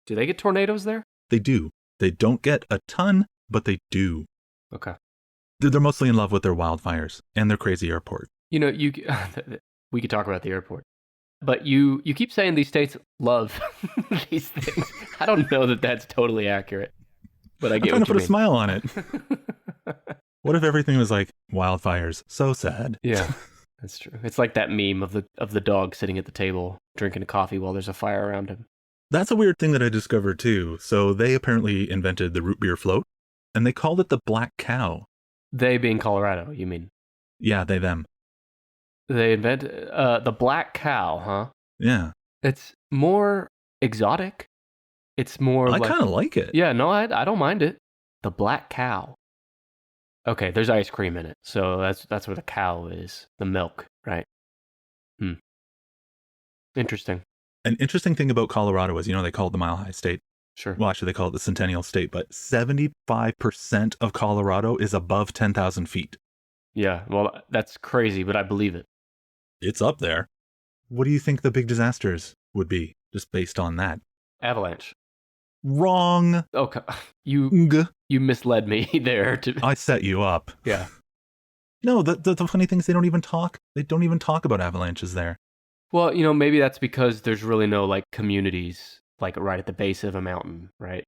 Do they get tornadoes there? They do. They don't get a ton, but they do. Okay. They're mostly in love with their wildfires and their crazy airport. You know, we could talk about the airport. But you keep saying these states love these things. I don't know that that's totally accurate. But I get I'm trying what to you put mean. a smile on it. What if everything was like wildfires? So sad. Yeah, that's true. It's like that meme of the dog sitting at the table drinking a coffee while there's a fire around him. That's a weird thing that I discovered too. So they apparently invented the root beer float, and they called it the Black Cow. They being Colorado, you mean? Yeah, them. They invented the Black Cow, huh? Yeah. It's more exotic. It's more I kind of like it. Yeah, no, I don't mind it. The Black Cow. Okay, there's ice cream in it, so that's where the cow is, the milk, right? Interesting. An interesting thing about Colorado is, they call it the Mile High State. Sure. Well, actually, they call it the Centennial State, but 75% of Colorado is above 10,000 feet. Yeah, well, that's crazy, but I believe it. It's up there. What do you think the big disasters would be, just based on that? Avalanche. Wrong. Okay, you misled me there. I set you up. Yeah. No, the funny thing is they don't even talk about avalanches there. Well, maybe that's because there's really no like communities like right at the base of a mountain, right?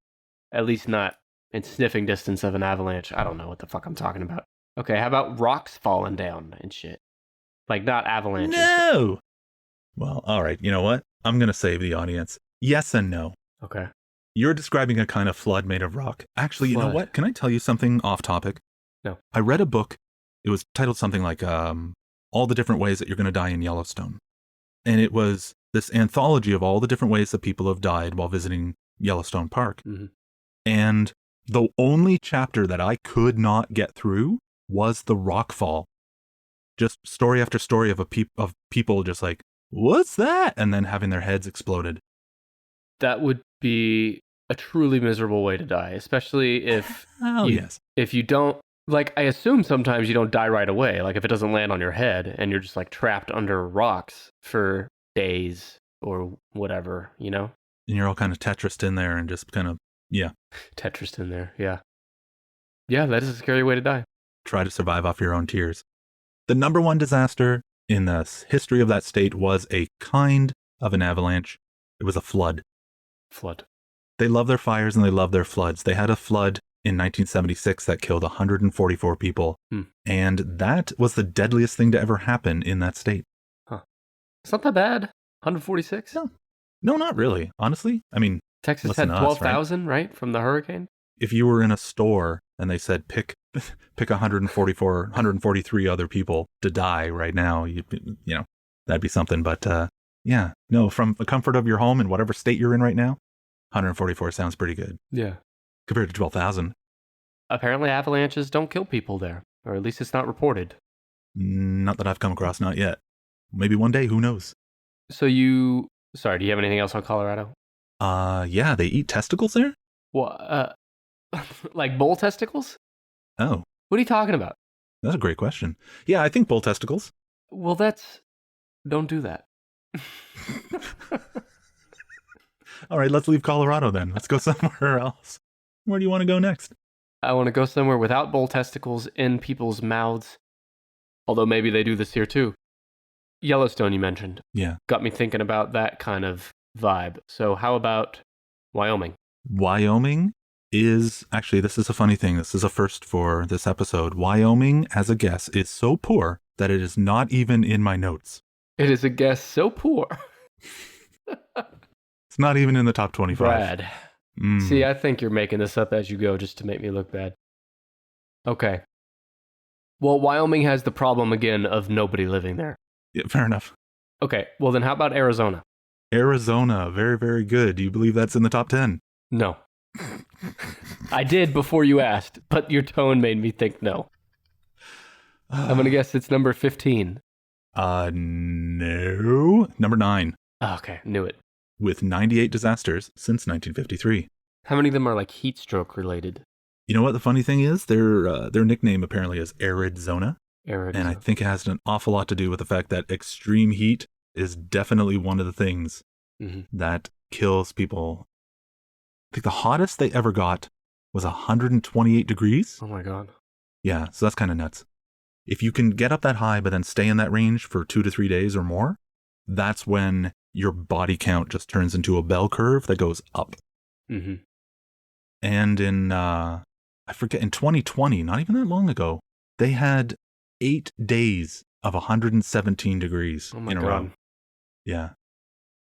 At least not in sniffing distance of an avalanche. I don't know what the fuck I'm talking about. Okay, how about rocks falling down and shit? Like not avalanches. No. Well, all right. You know what? I'm going to save the audience. Yes and no. Okay. You're describing a kind of flood made of rock. Actually, you know what? Can I tell you something off topic? No. I read a book. It was titled something like All the Different Ways That You're Going to Die in Yellowstone. And it was this anthology of all the different ways that people have died while visiting Yellowstone Park. Mm-hmm. And the only chapter that I could not get through was the rock fall. Just story after story of people just like, what's that? And then having their heads exploded. That would be a truly miserable way to die, especially if if you don't, like, I assume sometimes you don't die right away. Like if it doesn't land on your head and you're just like trapped under rocks for days or whatever, And you're all kind of Tetrised in there and just kind of, Tetrised in there, yeah. Yeah, that is a scary way to die. Try to survive off your own tears. The number one disaster in the history of that state was a kind of an avalanche. It was a flood. Flood. They love their fires and they love their floods. They had a flood in 1976 that killed 144 people. And that was the deadliest thing to ever happen in that state. Huh. It's not that bad. 146? No, not really. Honestly, I mean, Texas had 12,000, right? From the hurricane? If you were in a store and they said pick 143 other people to die right now, that'd be something. But from the comfort of your home in whatever state you're in right now, 144 sounds pretty good Yeah. compared to 12,000. Apparently avalanches don't kill people there, or at least it's not reported. Not that I've come across, not yet. Maybe one day, who knows? So do you have anything else on Colorado? Yeah, they eat testicles there? Well, like bull testicles? Oh, What are you talking about? that's a great question. Yeah, I think bull testicles. Well, don't do that. All right, let's leave Colorado then. Let's go somewhere else. Where do you want to go next? I want to go somewhere without bull testicles in people's mouths. Although maybe they do this here too. Yellowstone, you mentioned. Yeah. Got me thinking about that kind of vibe. So how about Wyoming? Wyoming is, actually, this is a funny thing. This is a first for this episode. Wyoming, as a guess, is so poor that it is not even in my notes. It is a guess so poor. It's not even in the top 25. Brad. See, I think you're making this up as you go just to make me look bad. Okay. Well, Wyoming has the problem again of nobody living there. Yeah, fair enough. Okay, well then how about Arizona? Arizona, very, very good. Do you believe that's in the top 10? No. I did before you asked, but your tone made me think no. I'm going to guess it's number 15. No. Number 9. Oh, okay, knew it. With 98 disasters since 1953. How many of them are like heat stroke related? You know what the funny thing is? Their nickname apparently is Arizona. Arid. And I think it has an awful lot to do with the fact that extreme heat is definitely one of the things that kills people. I think the hottest they ever got was 128 degrees. Oh my God. Yeah, so that's kind of nuts. If you can get up that high but then stay in that range for 2 to 3 days or more, that's when your body count just turns into a bell curve that goes up. Mm-hmm. And in, I forget, in 2020, not even that long ago, they had 8 days of 117 degrees Oh my in a God. row. Yeah.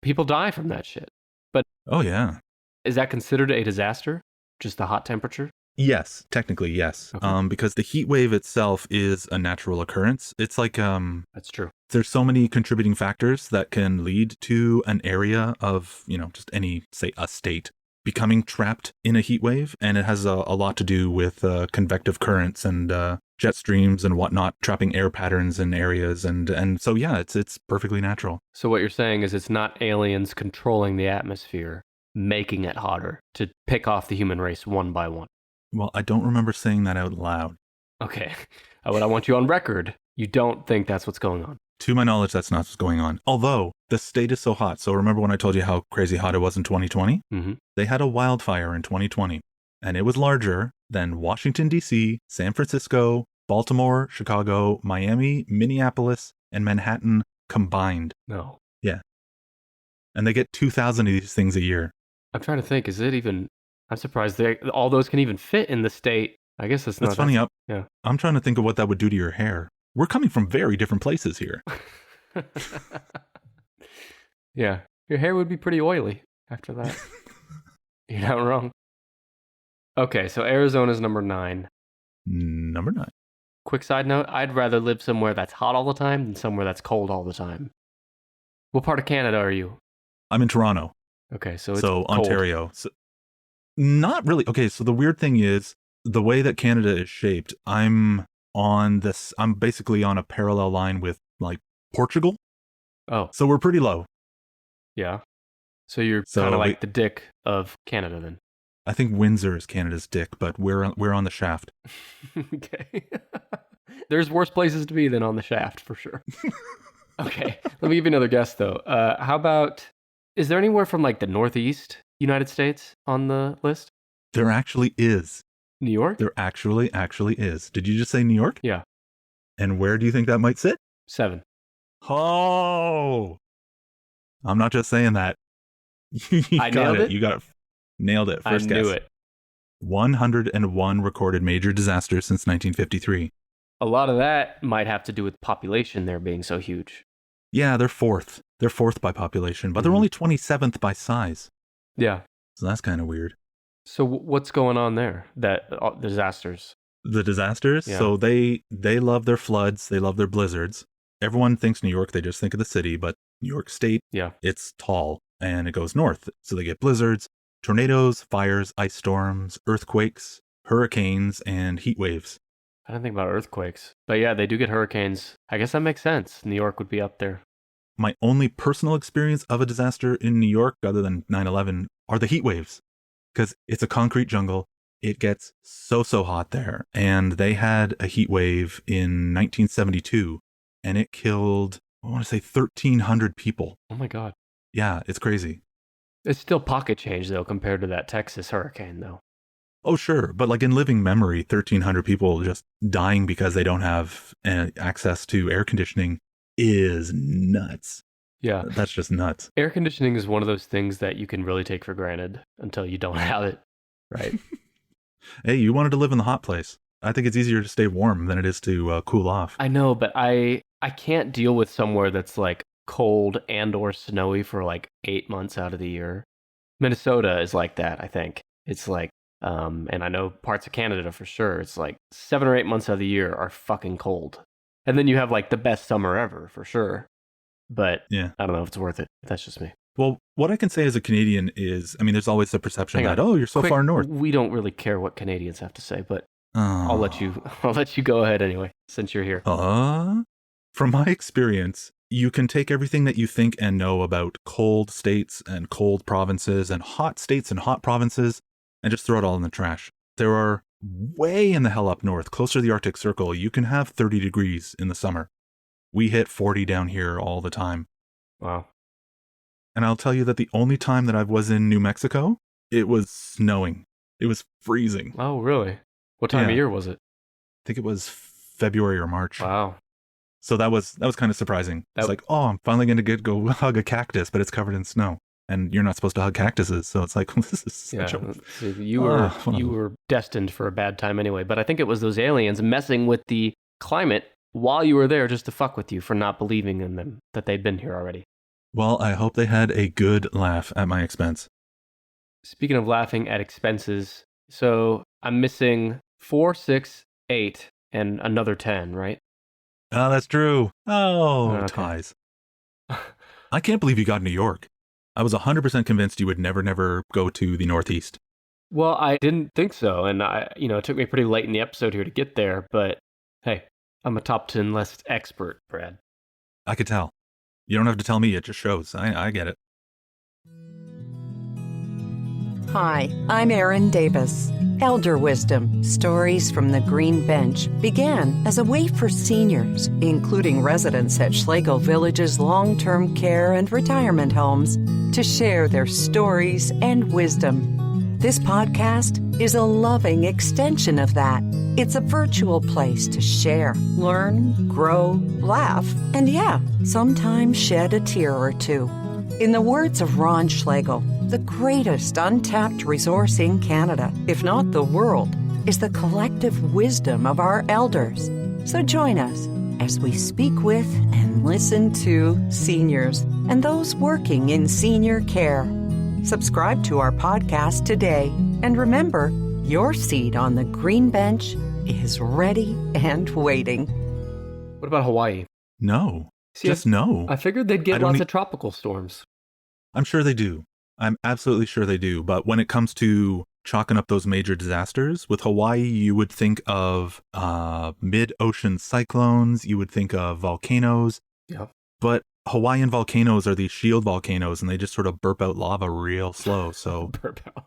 People die from that shit. But Oh, yeah. is that considered a disaster? Just the hot temperature? Yes, technically, yes. Okay. Because the heat wave itself is a natural occurrence. It's like, That's true. there's so many contributing factors that can lead to an area of, just any, say, a state becoming trapped in a heat wave. And it has a lot to do with convective currents and jet streams and whatnot, trapping air patterns in areas. And so, yeah, it's perfectly natural. So what you're saying is it's not aliens controlling the atmosphere, making it hotter to pick off the human race one by one. Well, I don't remember saying that out loud. Okay. What I want you on record, you don't think that's what's going on. To my knowledge, that's not what's going on. Although the state is so hot. So remember when I told you how crazy hot it was in 2020? Mm-hmm. They had a wildfire in 2020, and it was larger than Washington, D.C., San Francisco, Baltimore, Chicago, Miami, Minneapolis, and Manhattan combined. No. Yeah. And they get 2,000 of these things a year. I'm trying to think, is it even... I'm surprised all those can even fit in the state. I guess it's not... That's funny. Yeah. I'm trying to think of what that would do to your hair. We're coming from very different places here. Yeah. Your hair would be pretty oily after that. You're not wrong. Okay, so Arizona's number 9. Number 9. Quick side note, I'd rather live somewhere that's hot all the time than somewhere that's cold all the time. What part of Canada are you? I'm in Toronto. Okay, so it's So cold. Ontario. So, not really. Okay, so the weird thing is the way that Canada is shaped, I'm basically on a parallel line with like Portugal. Oh, So we're pretty low. yeah. So you're So kind of we- like the dick of Canada then. I think Windsor is Canada's dick, but we're on the shaft. Okay. There's worse places to be than on the shaft, for sure. Okay, let me give you another guess, though. How about, is there anywhere from like the Northeast United States on the list? There actually is. New York? There actually is. Did you just say New York? Yeah. And where do you think that might sit? 7. Oh! I'm not just saying that. You I got nailed it? You got it. Nailed it. First I guess. knew it. 101 recorded major disasters since 1953. A lot of that might have to do with population there being so huge. Yeah, they're fourth. They're fourth by population, but they're Mhm. only 27th by size. Yeah. So that's kind of weird. So what's going on there? That disasters. The disasters, Yeah. so they love their floods, they love their blizzards. Everyone thinks New York, they just think of the city, but New York State, Yeah. it's tall and it goes north. So they get blizzards, tornadoes, fires, ice storms, earthquakes, hurricanes, and heat waves. I don't think about earthquakes. But yeah, they do get hurricanes. I guess that makes sense. New York would be up there. My only personal experience of a disaster in New York, other than 9/11, are the heat waves. Because it's a concrete jungle. It gets so hot there. And they had a heat wave in 1972, and it killed, I want to say, 1,300 people. Oh my God. Yeah, it's crazy. It's still pocket change, though, compared to that Texas hurricane, though. Oh, sure. But like in living memory, 1,300 people just dying because they don't have access to air conditioning is nuts. Yeah. That's just nuts. Air conditioning is one of those things that you can really take for granted until you don't have it, right? Hey, you wanted to live in the hot place. I think it's easier to stay warm than it is to cool off. I know, but I can't deal with somewhere that's like cold and or snowy for like 8 months out of the year. Minnesota is like that, I think. It's like, and I know parts of Canada for sure. It's like 7 or 8 months out of the year are fucking cold. And then you have like the best summer ever for sure. But yeah, I don't know if it's worth it. That's just me. Well, what I can say as a Canadian is, I mean, there's always the perception that, oh, you're so far north. We don't really care what Canadians have to say, but I'll let you go ahead anyway, since you're here. From my experience, you can take everything that you think and know about cold states and cold provinces and hot states and hot provinces and just throw it all in the trash. There are way in the hell up north, closer to the Arctic Circle, you can have 30 degrees in the summer. We hit 40 down here all the time. Wow. And I'll tell you that the only time that I was in New Mexico, it was snowing. It was freezing. Oh, really? What time of year was it? I think it was February or March. Wow. So that was kind of surprising. It's like, oh, I'm finally going to go hug a cactus, but it's covered in snow. And you're not supposed to hug cactuses. So it's like, this is such you were destined for a bad time anyway. But I think it was those aliens messing with the climate while you were there just to fuck with you for not believing in them, that they'd been here already. Well, I hope they had a good laugh at my expense. Speaking of laughing at expenses, so I'm missing 4, 6, 8, and another 10, right? Oh, that's true. Oh, okay. Ties. I can't believe you got New York. I was 100% convinced you would never go to the Northeast. Well, I didn't think so, and it took me pretty late in the episode here to get there, but hey, I'm a top 10 list expert, Brad. I could tell. You don't have to tell me, it just shows. I get it. Hi, I'm Erin Davis. Elder Wisdom, Stories from the Green Bench, began as a way for seniors, including residents at Schlegel Village's long-term care and retirement homes, to share their stories and wisdom. This podcast is a loving extension of that. It's a virtual place to share, learn, grow, laugh, and sometimes shed a tear or two. In the words of Ron Schlegel, the greatest untapped resource in Canada, if not the world, is the collective wisdom of our elders. So join us as we speak with and listen to seniors and those working in senior care. Subscribe to our podcast today, and remember, your seat on the green bench is ready and waiting. What about Hawaii? No. Just no. I figured they'd get lots of tropical storms. I'm sure they do. I'm absolutely sure they do. But when it comes to chalking up those major disasters, with Hawaii, you would think of mid-ocean cyclones. You would think of volcanoes. Yeah. But Hawaiian volcanoes are these shield volcanoes, and they just sort of burp out lava real slow. So burp out.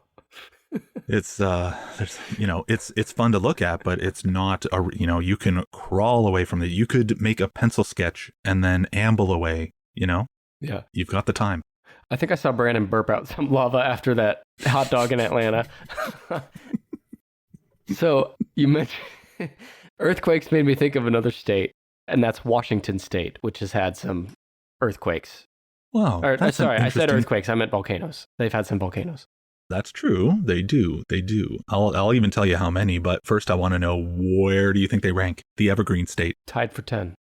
It's it's fun to look at, but it's not you can crawl away from it. You could make a pencil sketch and then amble away. Yeah, you've got the time. I think I saw Brandon burp out some lava after that hot dog in Atlanta. So you mentioned earthquakes made me think of another state, and that's Washington State, which has had some earthquakes. Wow. Sorry, I said earthquakes. I meant volcanoes. They've had some volcanoes. That's true. They do. I'll even tell you how many, but first I want to know, where do you think they rank? The Evergreen State. Tied for 10.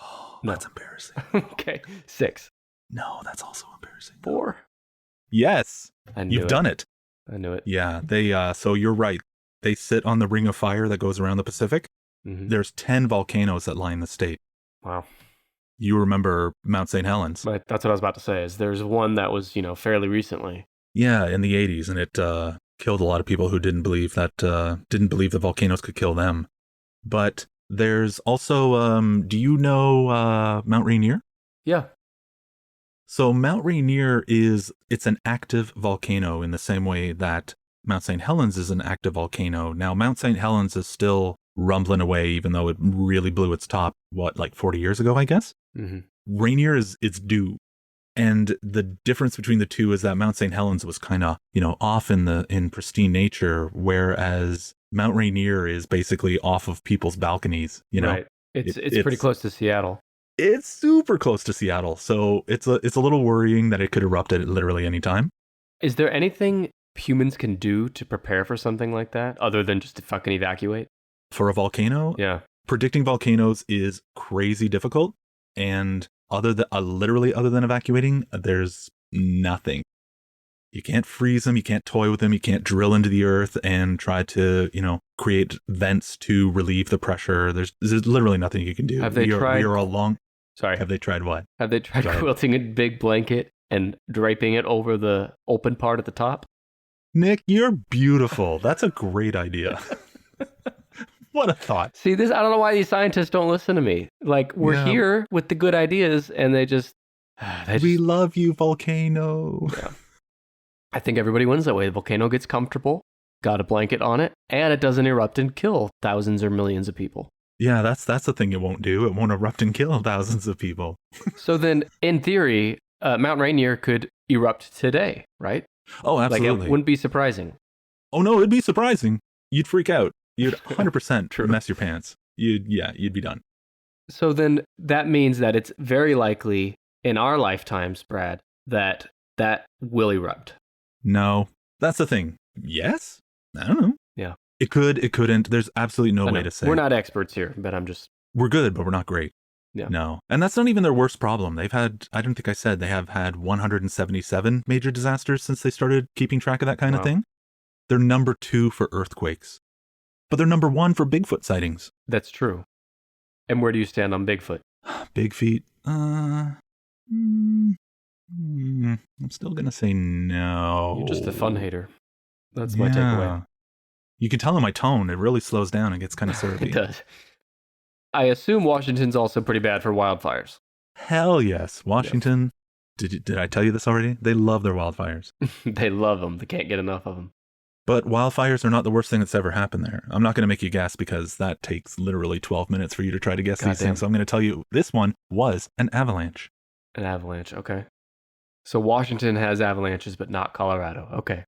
Oh, no. That's embarrassing. Okay. 6. No, that's also embarrassing. 4. Yes. You've done it. I knew it. Yeah, they so you're right. They sit on the ring of fire that goes around the Pacific. Mm-hmm. There's 10 volcanoes that line the state. Wow. You remember Mount St. Helens. But that's what I was about to say, is there's one that was, fairly recently. Yeah, in the 80s, and it killed a lot of people who didn't believe the volcanoes could kill them. But there's also, do you know Mount Rainier? Yeah. So Mount Rainier it's an active volcano in the same way that Mount St. Helens is an active volcano. Now, Mount St. Helens is still rumbling away, even though it really blew its top, like 40 years ago, I guess? Mm-hmm. Rainier it's due. And the difference between the two is that Mount St. Helens was kind of, off in pristine nature, whereas Mount Rainier is basically off of people's balconies, Right. It's pretty close to Seattle. It's super close to Seattle. So it's a little worrying that it could erupt at literally any time. Is there anything humans can do to prepare for something like that other than just to fucking evacuate? For a volcano? Yeah. Predicting volcanoes is crazy difficult. And other than evacuating, there's nothing. You can't freeze them. You can't toy with them. You can't drill into the earth and try to, create vents to relieve the pressure. There's literally nothing you can do. Have they tried? Sorry. Have they tried what? Have they tried quilting a big blanket and draping it over the open part at the top? Nick, you're beautiful. That's a great idea. What a thought. See, I don't know why these scientists don't listen to me. Like, we're here with the good ideas, and they just... We love you, volcano. Yeah. I think everybody wins that way. The volcano gets comfortable, got a blanket on it, and it doesn't erupt and kill thousands or millions of people. Yeah, that's the thing it won't do. It won't erupt and kill thousands of people. So then, in theory, Mount Rainier could erupt today, right? Oh, absolutely. Like, it wouldn't be surprising. Oh, no, it'd be surprising. You'd freak out. You'd 100% mess your pants. You'd be done. So then that means that it's very likely in our lifetimes, Brad, that will erupt. No, that's the thing. Yes? I don't know. Yeah. It could, it couldn't. There's absolutely no way to say. We're not experts here, but we're good, but we're not great. Yeah. No. And that's not even their worst problem. I don't think I said they have had 177 major disasters since they started keeping track of that kind of thing. They're number 2 for earthquakes. But they're number 1 for Bigfoot sightings. That's true. And where do you stand on Bigfoot? Big feet? I'm still going to say no. You're just a fun hater. That's my takeaway. You can tell in my tone, it really slows down and gets kind of syrupy. It does. I assume Washington's also pretty bad for wildfires. Hell yes. Washington, did I tell you this already? They love their wildfires. They love them. They can't get enough of them. But wildfires are not the worst thing that's ever happened there. I'm not going to make you guess because that takes literally 12 minutes for you to try to guess these things. So I'm going to tell you this one was an avalanche. An avalanche, okay. So Washington has avalanches, but not Colorado. Okay.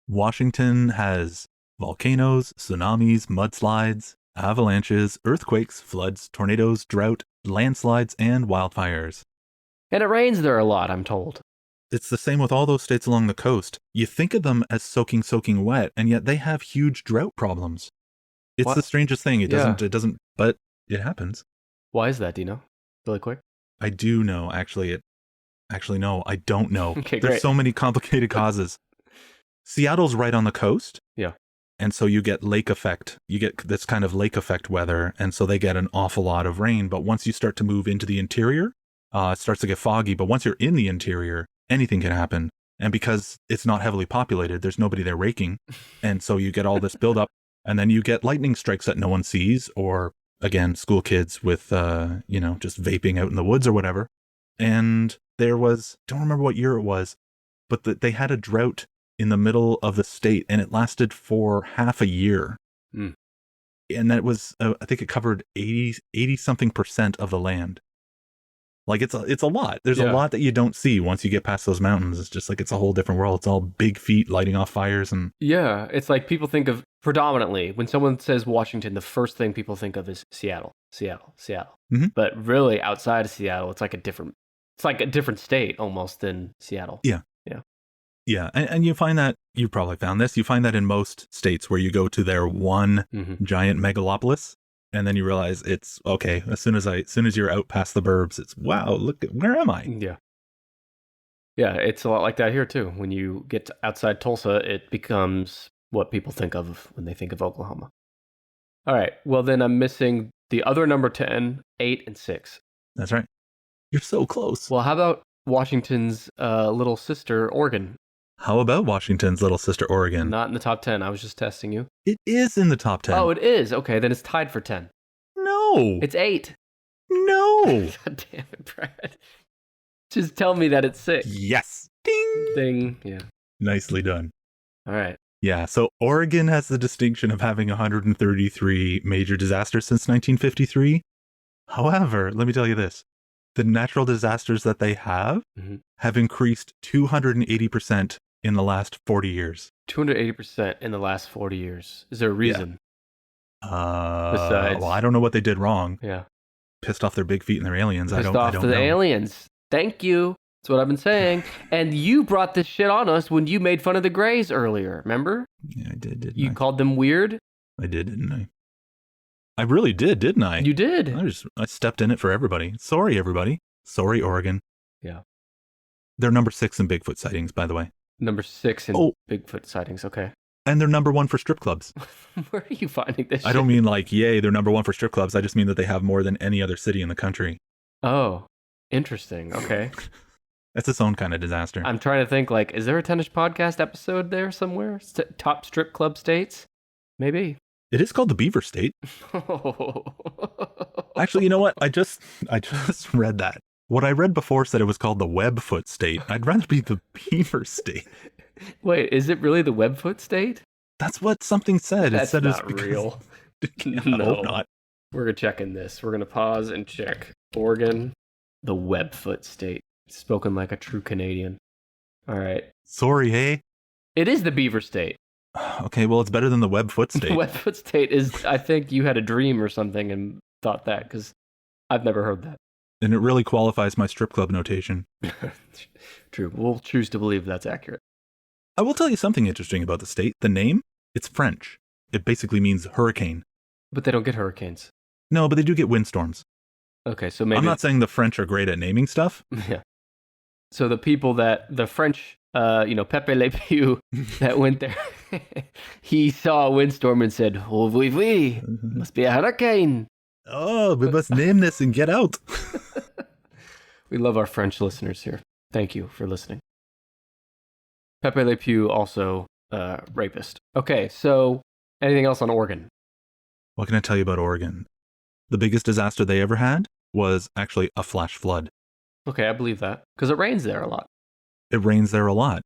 Washington has volcanoes, tsunamis, mudslides, avalanches, earthquakes, floods, tornadoes, drought, landslides, and wildfires. And it rains there a lot, I'm told. It's the same with all those states along the coast. You think of them as soaking wet, and yet they have huge drought problems. It's the strangest thing. It doesn't, but it happens. Why is that? Do you know? Really quick. I do know, actually. No, I don't know. Okay, There's great. so many complicated causes. Seattle's right on the coast. Yeah. And so you get lake effect. You get this kind of lake effect weather. And so they get an awful lot of rain. But once you start to move into the interior, it starts to get foggy. But once you're in the interior, anything can happen. And because it's not heavily populated, there's nobody there raking. And so you get all this buildup. And then you get lightning strikes that no one sees. Or, again, school kids with, just vaping out in the woods or whatever. And there was, don't remember what year it was, but they had a drought in the middle of the state, and it lasted for half a year. Mm. And that was, I think it covered 80 something % of the land. Like it's a lot. There's a lot that you don't see once you get past those mountains. It's just like, it's a whole different world. It's all big feet lighting off fires. And yeah, it's like people think of predominantly when someone says Washington, the first thing people think of is Seattle. Mm-hmm. But really outside of Seattle, it's like a different state almost than Seattle. Yeah. And you find that, you probably found this, you find that in most states where you go to their one giant megalopolis, and then you realize it's okay. As soon as you're out past the burbs, it's wow, look, where am I? Yeah. Yeah, it's a lot like that here too. When you get outside Tulsa, it becomes what people think of when they think of Oklahoma. All right. Well, then I'm missing the other number 10, 8, and 6. That's right. You're so close. Well, how about Washington's little sister, Oregon? How about Washington's little sister, Oregon? Not in the top 10. I was just testing you. It is in the top 10. Oh, it is. Okay, then it's tied for 10. No. It's 8. No. God damn it, Brad. Just tell me that it's 6. Yes. Ding. Ding. Yeah. Nicely done. All right. Yeah, so Oregon has the distinction of having 133 major disasters since 1953. However, let me tell you this. The natural disasters that they have increased 280% in the last 40 years. 280% in the last 40 years. Is there a reason? Besides, well, I don't know what they did wrong. Yeah. Pissed off their big feet and their aliens. Pissed I off don't the know. aliens. Thank you. That's what I've been saying. And you brought this shit on us when you made fun of the Greys earlier. Remember? Yeah, I did, didn't You I? called them weird? I did, didn't I? I really did, didn't I? You did. I stepped in it for everybody. Sorry, everybody. Sorry, Oregon. Yeah. They're number 6 in Bigfoot sightings, by the way. Number 6 in Bigfoot sightings. Okay. And they're number 1 for strip clubs. Where are you finding this I don't mean like, yay, they're number 1 for strip clubs. I just mean that they have more than any other city in the country. Oh, interesting. Okay. That's its own kind of disaster. I'm trying to think, like, is there a Tennis Podcast episode there somewhere? Top strip club states? Maybe. It is called the Beaver State. Actually, you know what? I just read that. What I read before said it was called the Webfoot State. I'd rather be the Beaver State. Wait, is it really the Webfoot State? That's what something said. That's it said not it's because... real. I No. hope not. We're checking this. We're going to pause and check. Oregon, the Webfoot State. Spoken like a true Canadian. All right. Sorry, hey? It is the Beaver State. Okay, well, it's better than the Webfoot State. The Webfoot State is, I think you had a dream or something and thought that, because I've never heard that. And it really qualifies my strip club notation. True. We'll choose to believe that's accurate. I will tell you something interesting about the state. The name, it's French. It basically means hurricane. But they don't get hurricanes. No, but they do get windstorms. Okay, so maybe... I'm not saying the French are great at naming stuff. Yeah. So the people the French, Pepe Le Pew that went there, he saw a windstorm and said, oh, oui, oui, must be a hurricane. Oh, we must name this and get out. We love our French listeners here. Thank you for listening. Pepe Le Pew, also rapist. Okay, so anything else on Oregon? What can I tell you about Oregon? The biggest disaster they ever had was actually a flash flood. Okay, I believe that. Because it rains there a lot. It rains there a lot.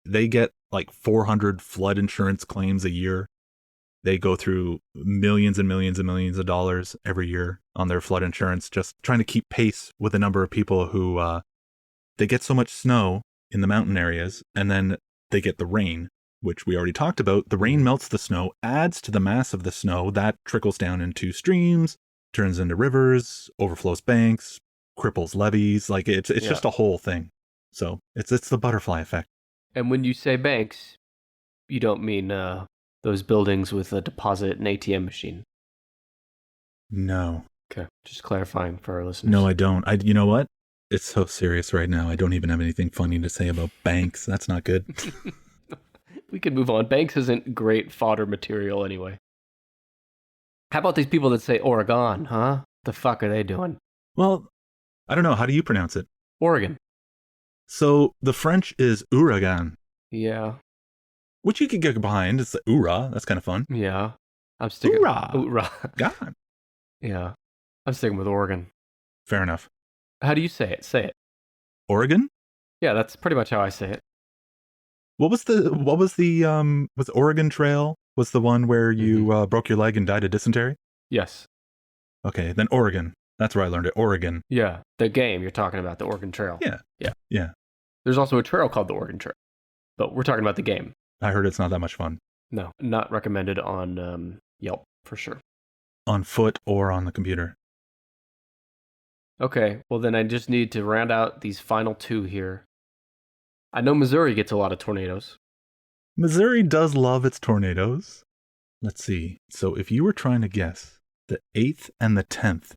They get like 400 flood insurance claims a year. They go through millions and millions and millions of dollars every year on their flood insurance, just trying to keep pace with the number of people who, they get so much snow in the mountain areas, and then they get the rain, which we already talked about. The rain melts the snow, adds to the mass of the snow, that trickles down into streams, turns into rivers, overflows banks, cripples levees. Like it's just a whole thing. So it's the butterfly effect. And when you say banks, you don't mean those buildings with a deposit and ATM machine. No. Okay, just clarifying for our listeners. No, I don't. You know what? It's so serious right now. I don't even have anything funny to say about banks. That's not good. We can move on. Banks isn't great fodder material anyway. How about these people that say Oregon, huh? The fuck are they doing? Well, I don't know. How do you pronounce it? Oregon. So the French is ouragan, Yeah. which you could get behind. It's the oura. That's kind of fun. Yeah. I'm sticking. Oura. Oura. God. Yeah. I'm sticking with Oregon. Fair enough. How do you say it? Say it. Oregon? Yeah, that's pretty much how I say it. Was Oregon Trail was the one where you broke your leg and died of dysentery? Yes. Okay, then Oregon. That's where I learned it. Oregon. Yeah. The game you're talking about, the Oregon Trail. Yeah. Yeah. Yeah. There's also a trail called the Oregon Trail. But we're talking about the game. I heard it's not that much fun. No, not recommended on Yelp for sure. On foot or on the computer. Okay, well then I just need to round out these final two here. I know Missouri gets a lot of tornadoes. Missouri does love its tornadoes. Let's see. So if you were trying to guess the 8th and the 10th,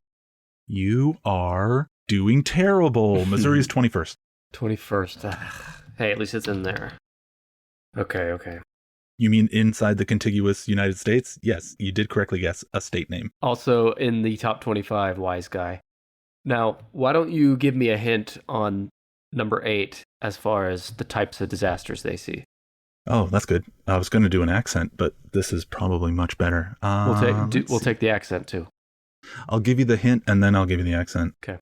you are doing terrible. Missouri's 21st. 21st. Hey, at least it's in there. Okay. You mean inside the contiguous United States? Yes, you did correctly guess a state name. Also in the top 25, wise guy. Now, why don't you give me a hint on number 8 as far as the types of disasters they see. Oh, that's good. I was going to do an accent, but this is probably much better. We'll take the accent too. I'll give you the hint and then I'll give you the accent. Okay.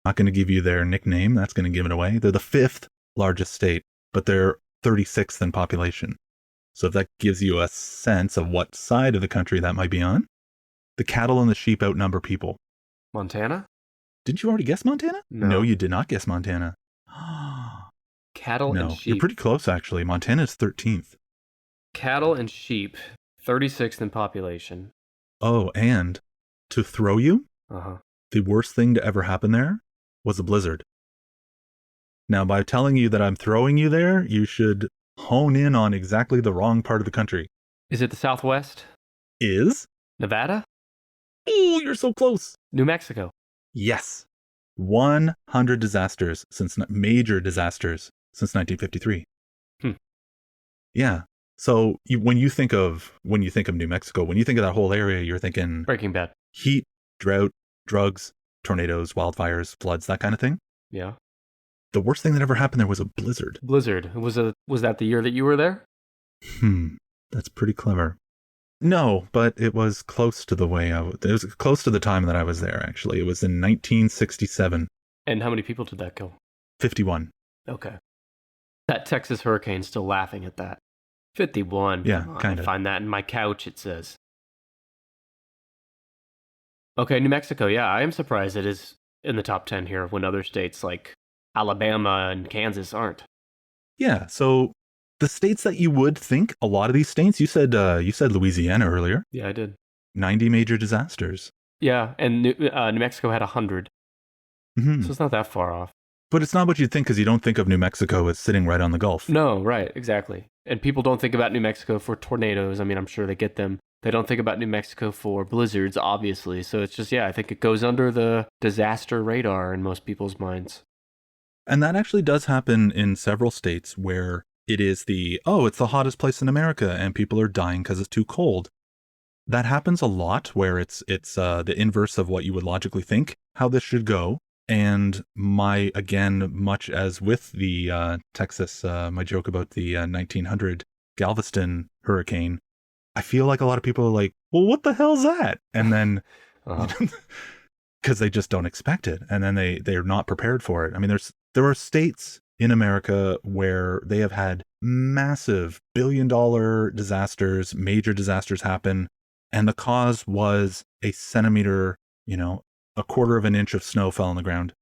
Not going to give you their nickname. That's going to give it away. They're the 5th largest state, but they're 36th in population. So if that gives you a sense of what side of the country that might be on, the cattle and the sheep outnumber people. Montana? Did you already guess Montana? No. You did not guess Montana. Cattle and sheep. You're pretty close, actually. Montana is 13th. Cattle and sheep, 36th in population. Oh, and to throw you, Uh-huh. the worst thing to ever happen there was a blizzard. Now, by telling you that I'm throwing you there, you should hone in on exactly the wrong part of the country. Is it the Southwest? Is? Nevada? Oh, you're so close. New Mexico? Yes. 100 major disasters since 1953. Yeah. So when you think of New Mexico, when you think of that whole area, you're thinking Breaking Bad. heat, drought, drugs, tornadoes, wildfires, floods, that kind of thing. Yeah. The worst thing that ever happened there was a blizzard. Blizzard. Was that the year that you were there? That's pretty clever. No, but it was close to it was close to the time that I was there, actually. It was in 1967. And how many people did that kill? 51. Okay. That Texas hurricane's still laughing at that. 51. Yeah, Come on, kinda. I find that in my couch, it says. Okay, New Mexico. Yeah, I am surprised it is in the top 10 here when other states like Alabama and Kansas aren't. Yeah, so the states that you would think, a lot of these states, you said Louisiana earlier. Yeah, I did. 90 major disasters. Yeah, and New Mexico had 100. Mm-hmm. So it's not that far off. But it's not what you'd think because you don't think of New Mexico as sitting right on the Gulf. No, right, exactly. And people don't think about New Mexico for tornadoes. I mean, I'm sure they get them. They don't think about New Mexico for blizzards, obviously. So it's just, I think it goes under the disaster radar in most people's minds. And that actually does happen in several states where it is it's the hottest place in America and people are dying because it's too cold. That happens a lot where it's the inverse of what you would logically think how this should go. And much as with the Texas, my joke about the 1900 Galveston hurricane, I feel like a lot of people are like, well, what the hell's that? And then, because they just don't expect it. And then they're not prepared for it. I mean, there are states in America where they have had massive billion-dollar disasters, major disasters happen. And the cause was a centimeter, a quarter of an inch of snow fell on the ground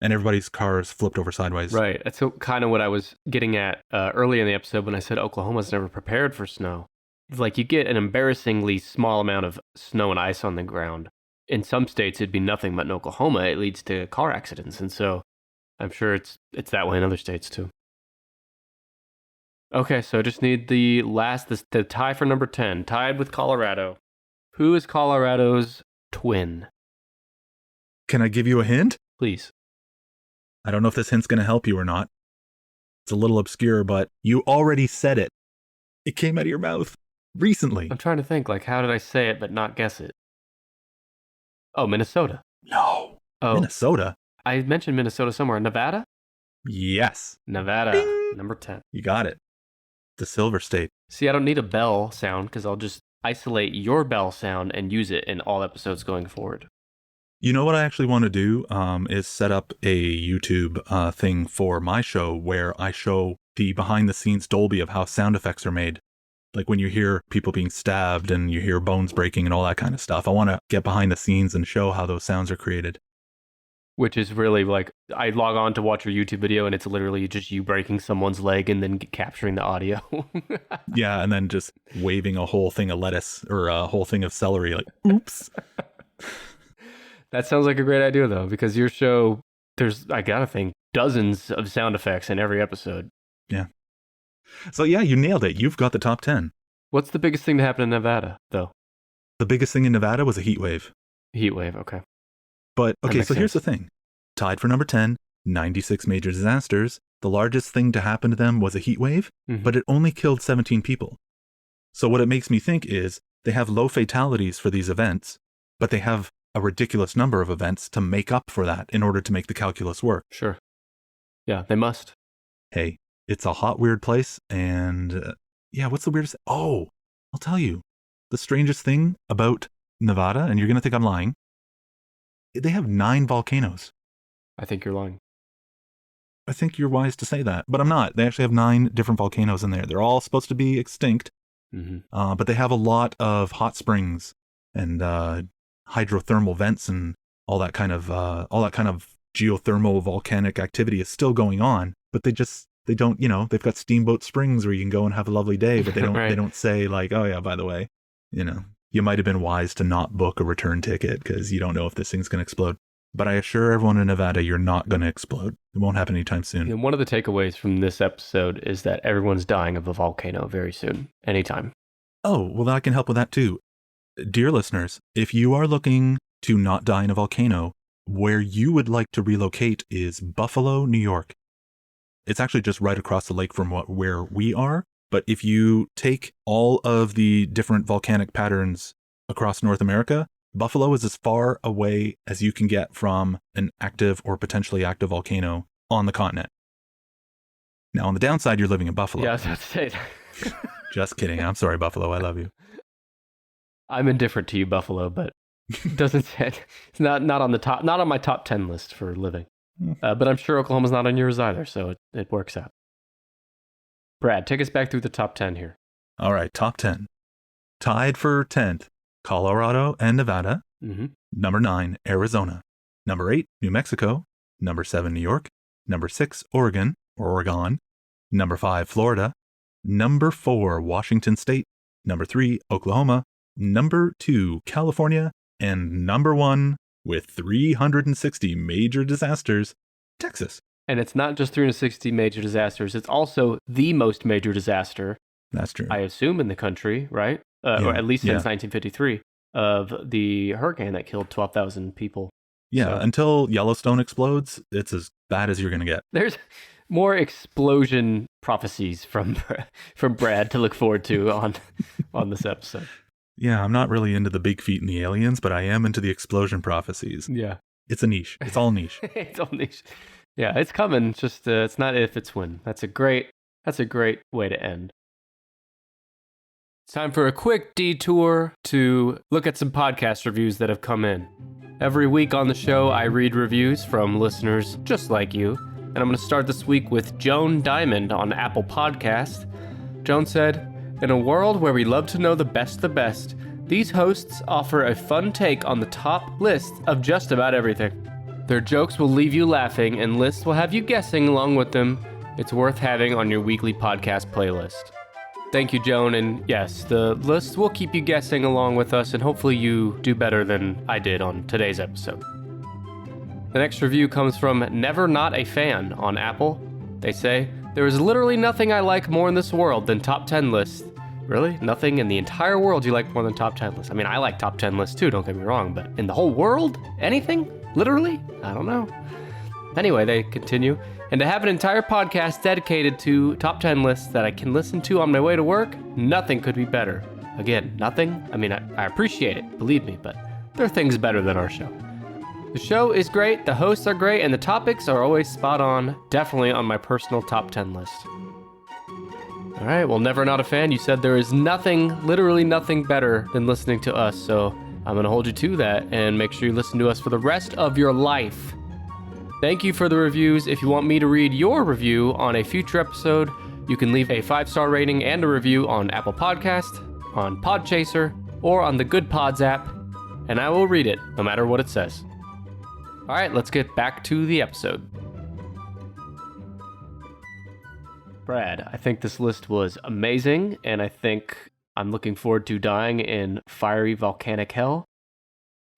and everybody's cars flipped over sideways. Right. That's kind of what I was getting at early in the episode when I said Oklahoma's never prepared for snow. Like you get an embarrassingly small amount of snow and ice on the ground. In some states, it'd be nothing, but in Oklahoma, it leads to car accidents. And so I'm sure it's that way in other states too. Okay, so I just need the tie for number 10, tied with Colorado. Who is Colorado's twin? Can I give you a hint? Please. I don't know if this hint's going to help you or not. It's a little obscure, but you already said it. It came out of your mouth recently. I'm trying to think, how did I say it but not guess it? Oh, Minnesota. No. Oh, Minnesota? I mentioned Minnesota somewhere. Nevada? Yes. Nevada. Ding. Number 10. You got it. The Silver State. See, I don't need a bell sound because I'll just isolate your bell sound and use it in all episodes going forward. You know what I actually want to do is set up a YouTube thing for my show where I show the behind-the-scenes Dolby of how sound effects are made. Like when you hear people being stabbed and you hear bones breaking and all that kind of stuff. I want to get behind the scenes and show how those sounds are created. Which is really I log on to watch your YouTube video and it's literally just you breaking someone's leg and then capturing the audio. Yeah, and then just waving a whole thing of lettuce or a whole thing of celery, like, oops. That sounds like a great idea, though, because your show, I gotta think, dozens of sound effects in every episode. Yeah. So yeah, you nailed it. You've got the top 10. What's the biggest thing to happen in Nevada, though? The biggest thing in Nevada was a heat wave. Heat wave, okay. But, okay, so here's sense. the thing. Tied for number 10, 96 major disasters. The largest thing to happen to them was a heat wave, but it only killed 17 people. So what it makes me think is they have low fatalities for these events, but they have a ridiculous number of events to make up for that in order to make the calculus work. Sure. Yeah, they must. Hey, it's a hot, weird place. And what's the weirdest? Oh, I'll tell you. The strangest thing about Nevada, and you're going to think I'm lying, they have 9 volcanoes. I think you're lying. I think you're wise to say that, but I'm not. They actually have 9 different volcanoes in there. They're all supposed to be extinct, but they have a lot of hot springs and hydrothermal vents and all that kind of geothermal volcanic activity is still going on. But they don't, they've got steamboat springs where you can go and have a lovely day, but they don't Right. they don't say like, oh yeah, by the way, you might have been wise to not book a return ticket because you don't know if this thing's going to explode. But I assure everyone in Nevada, you're not going to explode. It won't happen anytime soon. And one of the takeaways from this episode is that everyone's dying of a volcano very soon, anytime. Oh, well, I can help with that too. Dear listeners, if you are looking to not die in a volcano, where you would like to relocate is Buffalo, New York. It's actually just right across the lake from where we are. But if you take all of the different volcanic patterns across North America, Buffalo is as far away as you can get from an active or potentially active volcano on the continent. Now, on the downside, you're living in Buffalo. Yeah, I was about to say that. Just kidding. I'm sorry, Buffalo. I love you. I'm indifferent to you, Buffalo, but doesn't say it's not on my top 10 list for living. But I'm sure Oklahoma's not on yours either, so it works out. Brad, take us back through the top 10 here. All right, top 10. Tied for 10th, Colorado and Nevada. Number 9, Arizona. Number 8, New Mexico. Number 7, New York. Number 6, Oregon. Number 5, Florida. Number 4, Washington State. Number 3, Oklahoma. Number 2, California. And number 1, with 360 major disasters, Texas. And it's not just 360 major disasters, it's also the most major disaster, That's true. I assume, in the country, right? Or at least since 1953, of the hurricane that killed 12,000 people. Yeah, So until Yellowstone explodes, it's as bad as you're going to get. there's more explosion prophecies from Brad to look forward to on this episode. Yeah, I'm not really into the big feet and the aliens, but I am into the explosion prophecies. Yeah. It's a niche. It's all niche. It's all niche. Yeah, it's coming. It's just it's not if, it's when. That's a great way to end. It's time for a quick detour to look at some podcast reviews that have come in. Every week on the show, I read reviews from listeners just like you, and I'm going to start this week with Joan Diamond on Apple Podcast. Joan said, "In a world where we love to know the best, these hosts offer a fun take on the top list of just about everything. Their jokes will leave you laughing, and lists will have you guessing along with them. It's worth having on your weekly podcast playlist." Thank you, Joan, and yes, the lists will keep you guessing along with us, and hopefully you do better than I did on today's episode. The next review comes from Never Not a Fan on Apple. They say, "There is literally nothing I like more in this world than top 10 lists." Really? Nothing in the entire world you like more than top 10 lists? I mean, I like top 10 lists too, don't get me wrong, but in the whole world? Anything? Literally? I don't know. Anyway, they continue, "And to have an entire podcast dedicated to top 10 lists that I can listen to on my way to work, nothing could be better." Again, nothing? I mean, I appreciate it, believe me, but there are things better than our show. The show is great, the hosts are great, and the topics are always spot on. Definitely on my personal top 10 list. All right, well, Never Not a Fan, you said there is nothing, literally nothing better than listening to us, so I'm going to hold you to that and make sure you listen to us for the rest of your life. Thank you for the reviews. If you want me to read your review on a future episode, you can leave a 5-star rating and a review on Apple Podcast, on Podchaser, or on the Good Pods app, and I will read it no matter what it says. All right, let's get back to the episode. Brad, I think this list was amazing, and I think I'm looking forward to dying in fiery volcanic hell.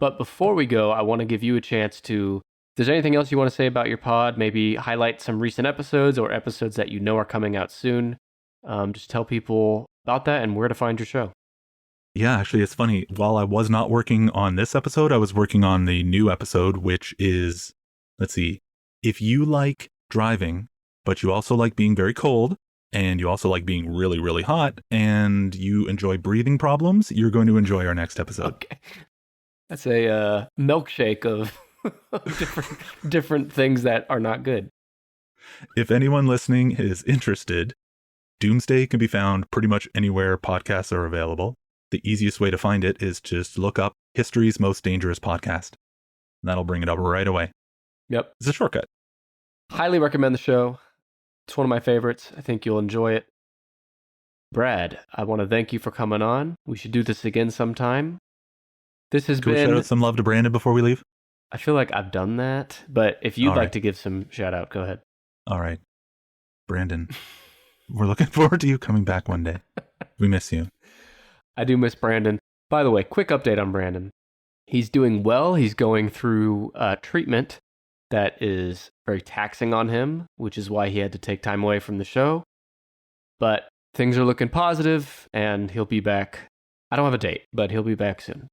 But before we go, I want to give you a chance to, if there's anything else you want to say about your pod, maybe highlight some recent episodes or episodes that you know are coming out soon. Just tell people about that and where to find your show. Yeah, actually, it's funny. While I was not working on this episode, I was working on the new episode, which is, let's see, if you like driving, but you also like being very cold, and you also like being really, really hot, and you enjoy breathing problems, you're going to enjoy our next episode. Okay. That's a milkshake of different things that are not good. If anyone listening is interested, Doomsday can be found pretty much anywhere podcasts are available. The easiest way to find it is just look up History's Most Dangerous Podcast. That'll bring it up right away. Yep. It's a shortcut. Highly recommend the show. It's one of my favorites. I think you'll enjoy it. Brad, I want to thank you for coming on. We should do this again sometime. This has Can we been... shout out some love to Brandon before we leave? I feel like I've done that, but if you'd All like right. to give some shout out, go ahead. All right. Brandon, we're looking forward to you coming back one day. We miss you. I do miss Brandon. By the way, quick update on Brandon. He's doing well. He's going through treatment that is very taxing on him, which is why he had to take time away from the show. But things are looking positive, and he'll be back. I don't have a date, but he'll be back soon.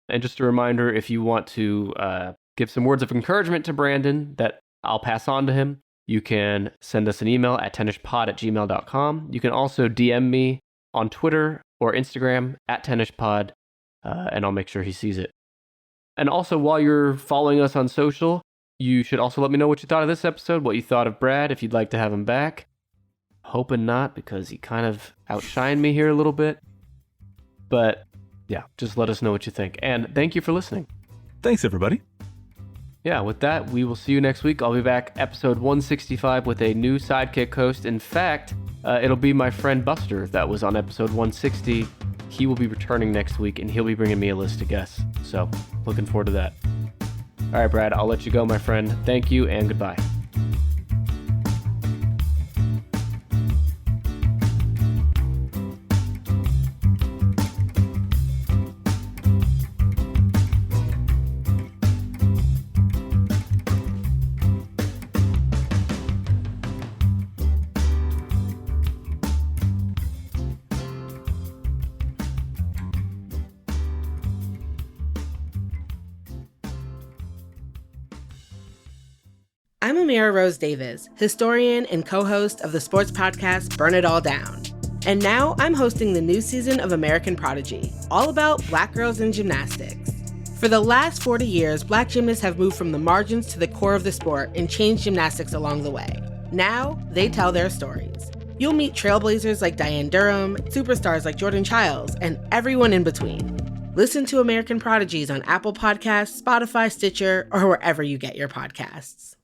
And just a reminder, if you want to give some words of encouragement to Brandon that I'll pass on to him, you can send us an email at tennispod@gmail.com. You can also DM me on Twitter or Instagram at tennispod, and I'll make sure he sees it. And also, while you're following us on social, you should also let me know what you thought of this episode, what you thought of Brad, if you'd like to have him back. Hoping not, because he kind of outshined me here a little bit. But yeah, just let us know what you think. And thank you for listening. Thanks, everybody. Yeah, with that, we will see you next week. I'll be back episode 165 with a new sidekick host. In fact, it'll be my friend Buster that was on episode 160. He will be returning next week, and he'll be bringing me a list of guests. So, looking forward to that. All right, Brad, I'll let you go, my friend. Thank you, and goodbye. I'm Amira Rose Davis, historian and co-host of the sports podcast Burn It All Down. And now I'm hosting the new season of American Prodigy, all about Black girls in gymnastics. For the last 40 years, Black gymnasts have moved from the margins to the core of the sport and changed gymnastics along the way. Now, they tell their stories. You'll meet trailblazers like Diane Durham, superstars like Jordan Childs, and everyone in between. Listen to American Prodigies on Apple Podcasts, Spotify, Stitcher, or wherever you get your podcasts.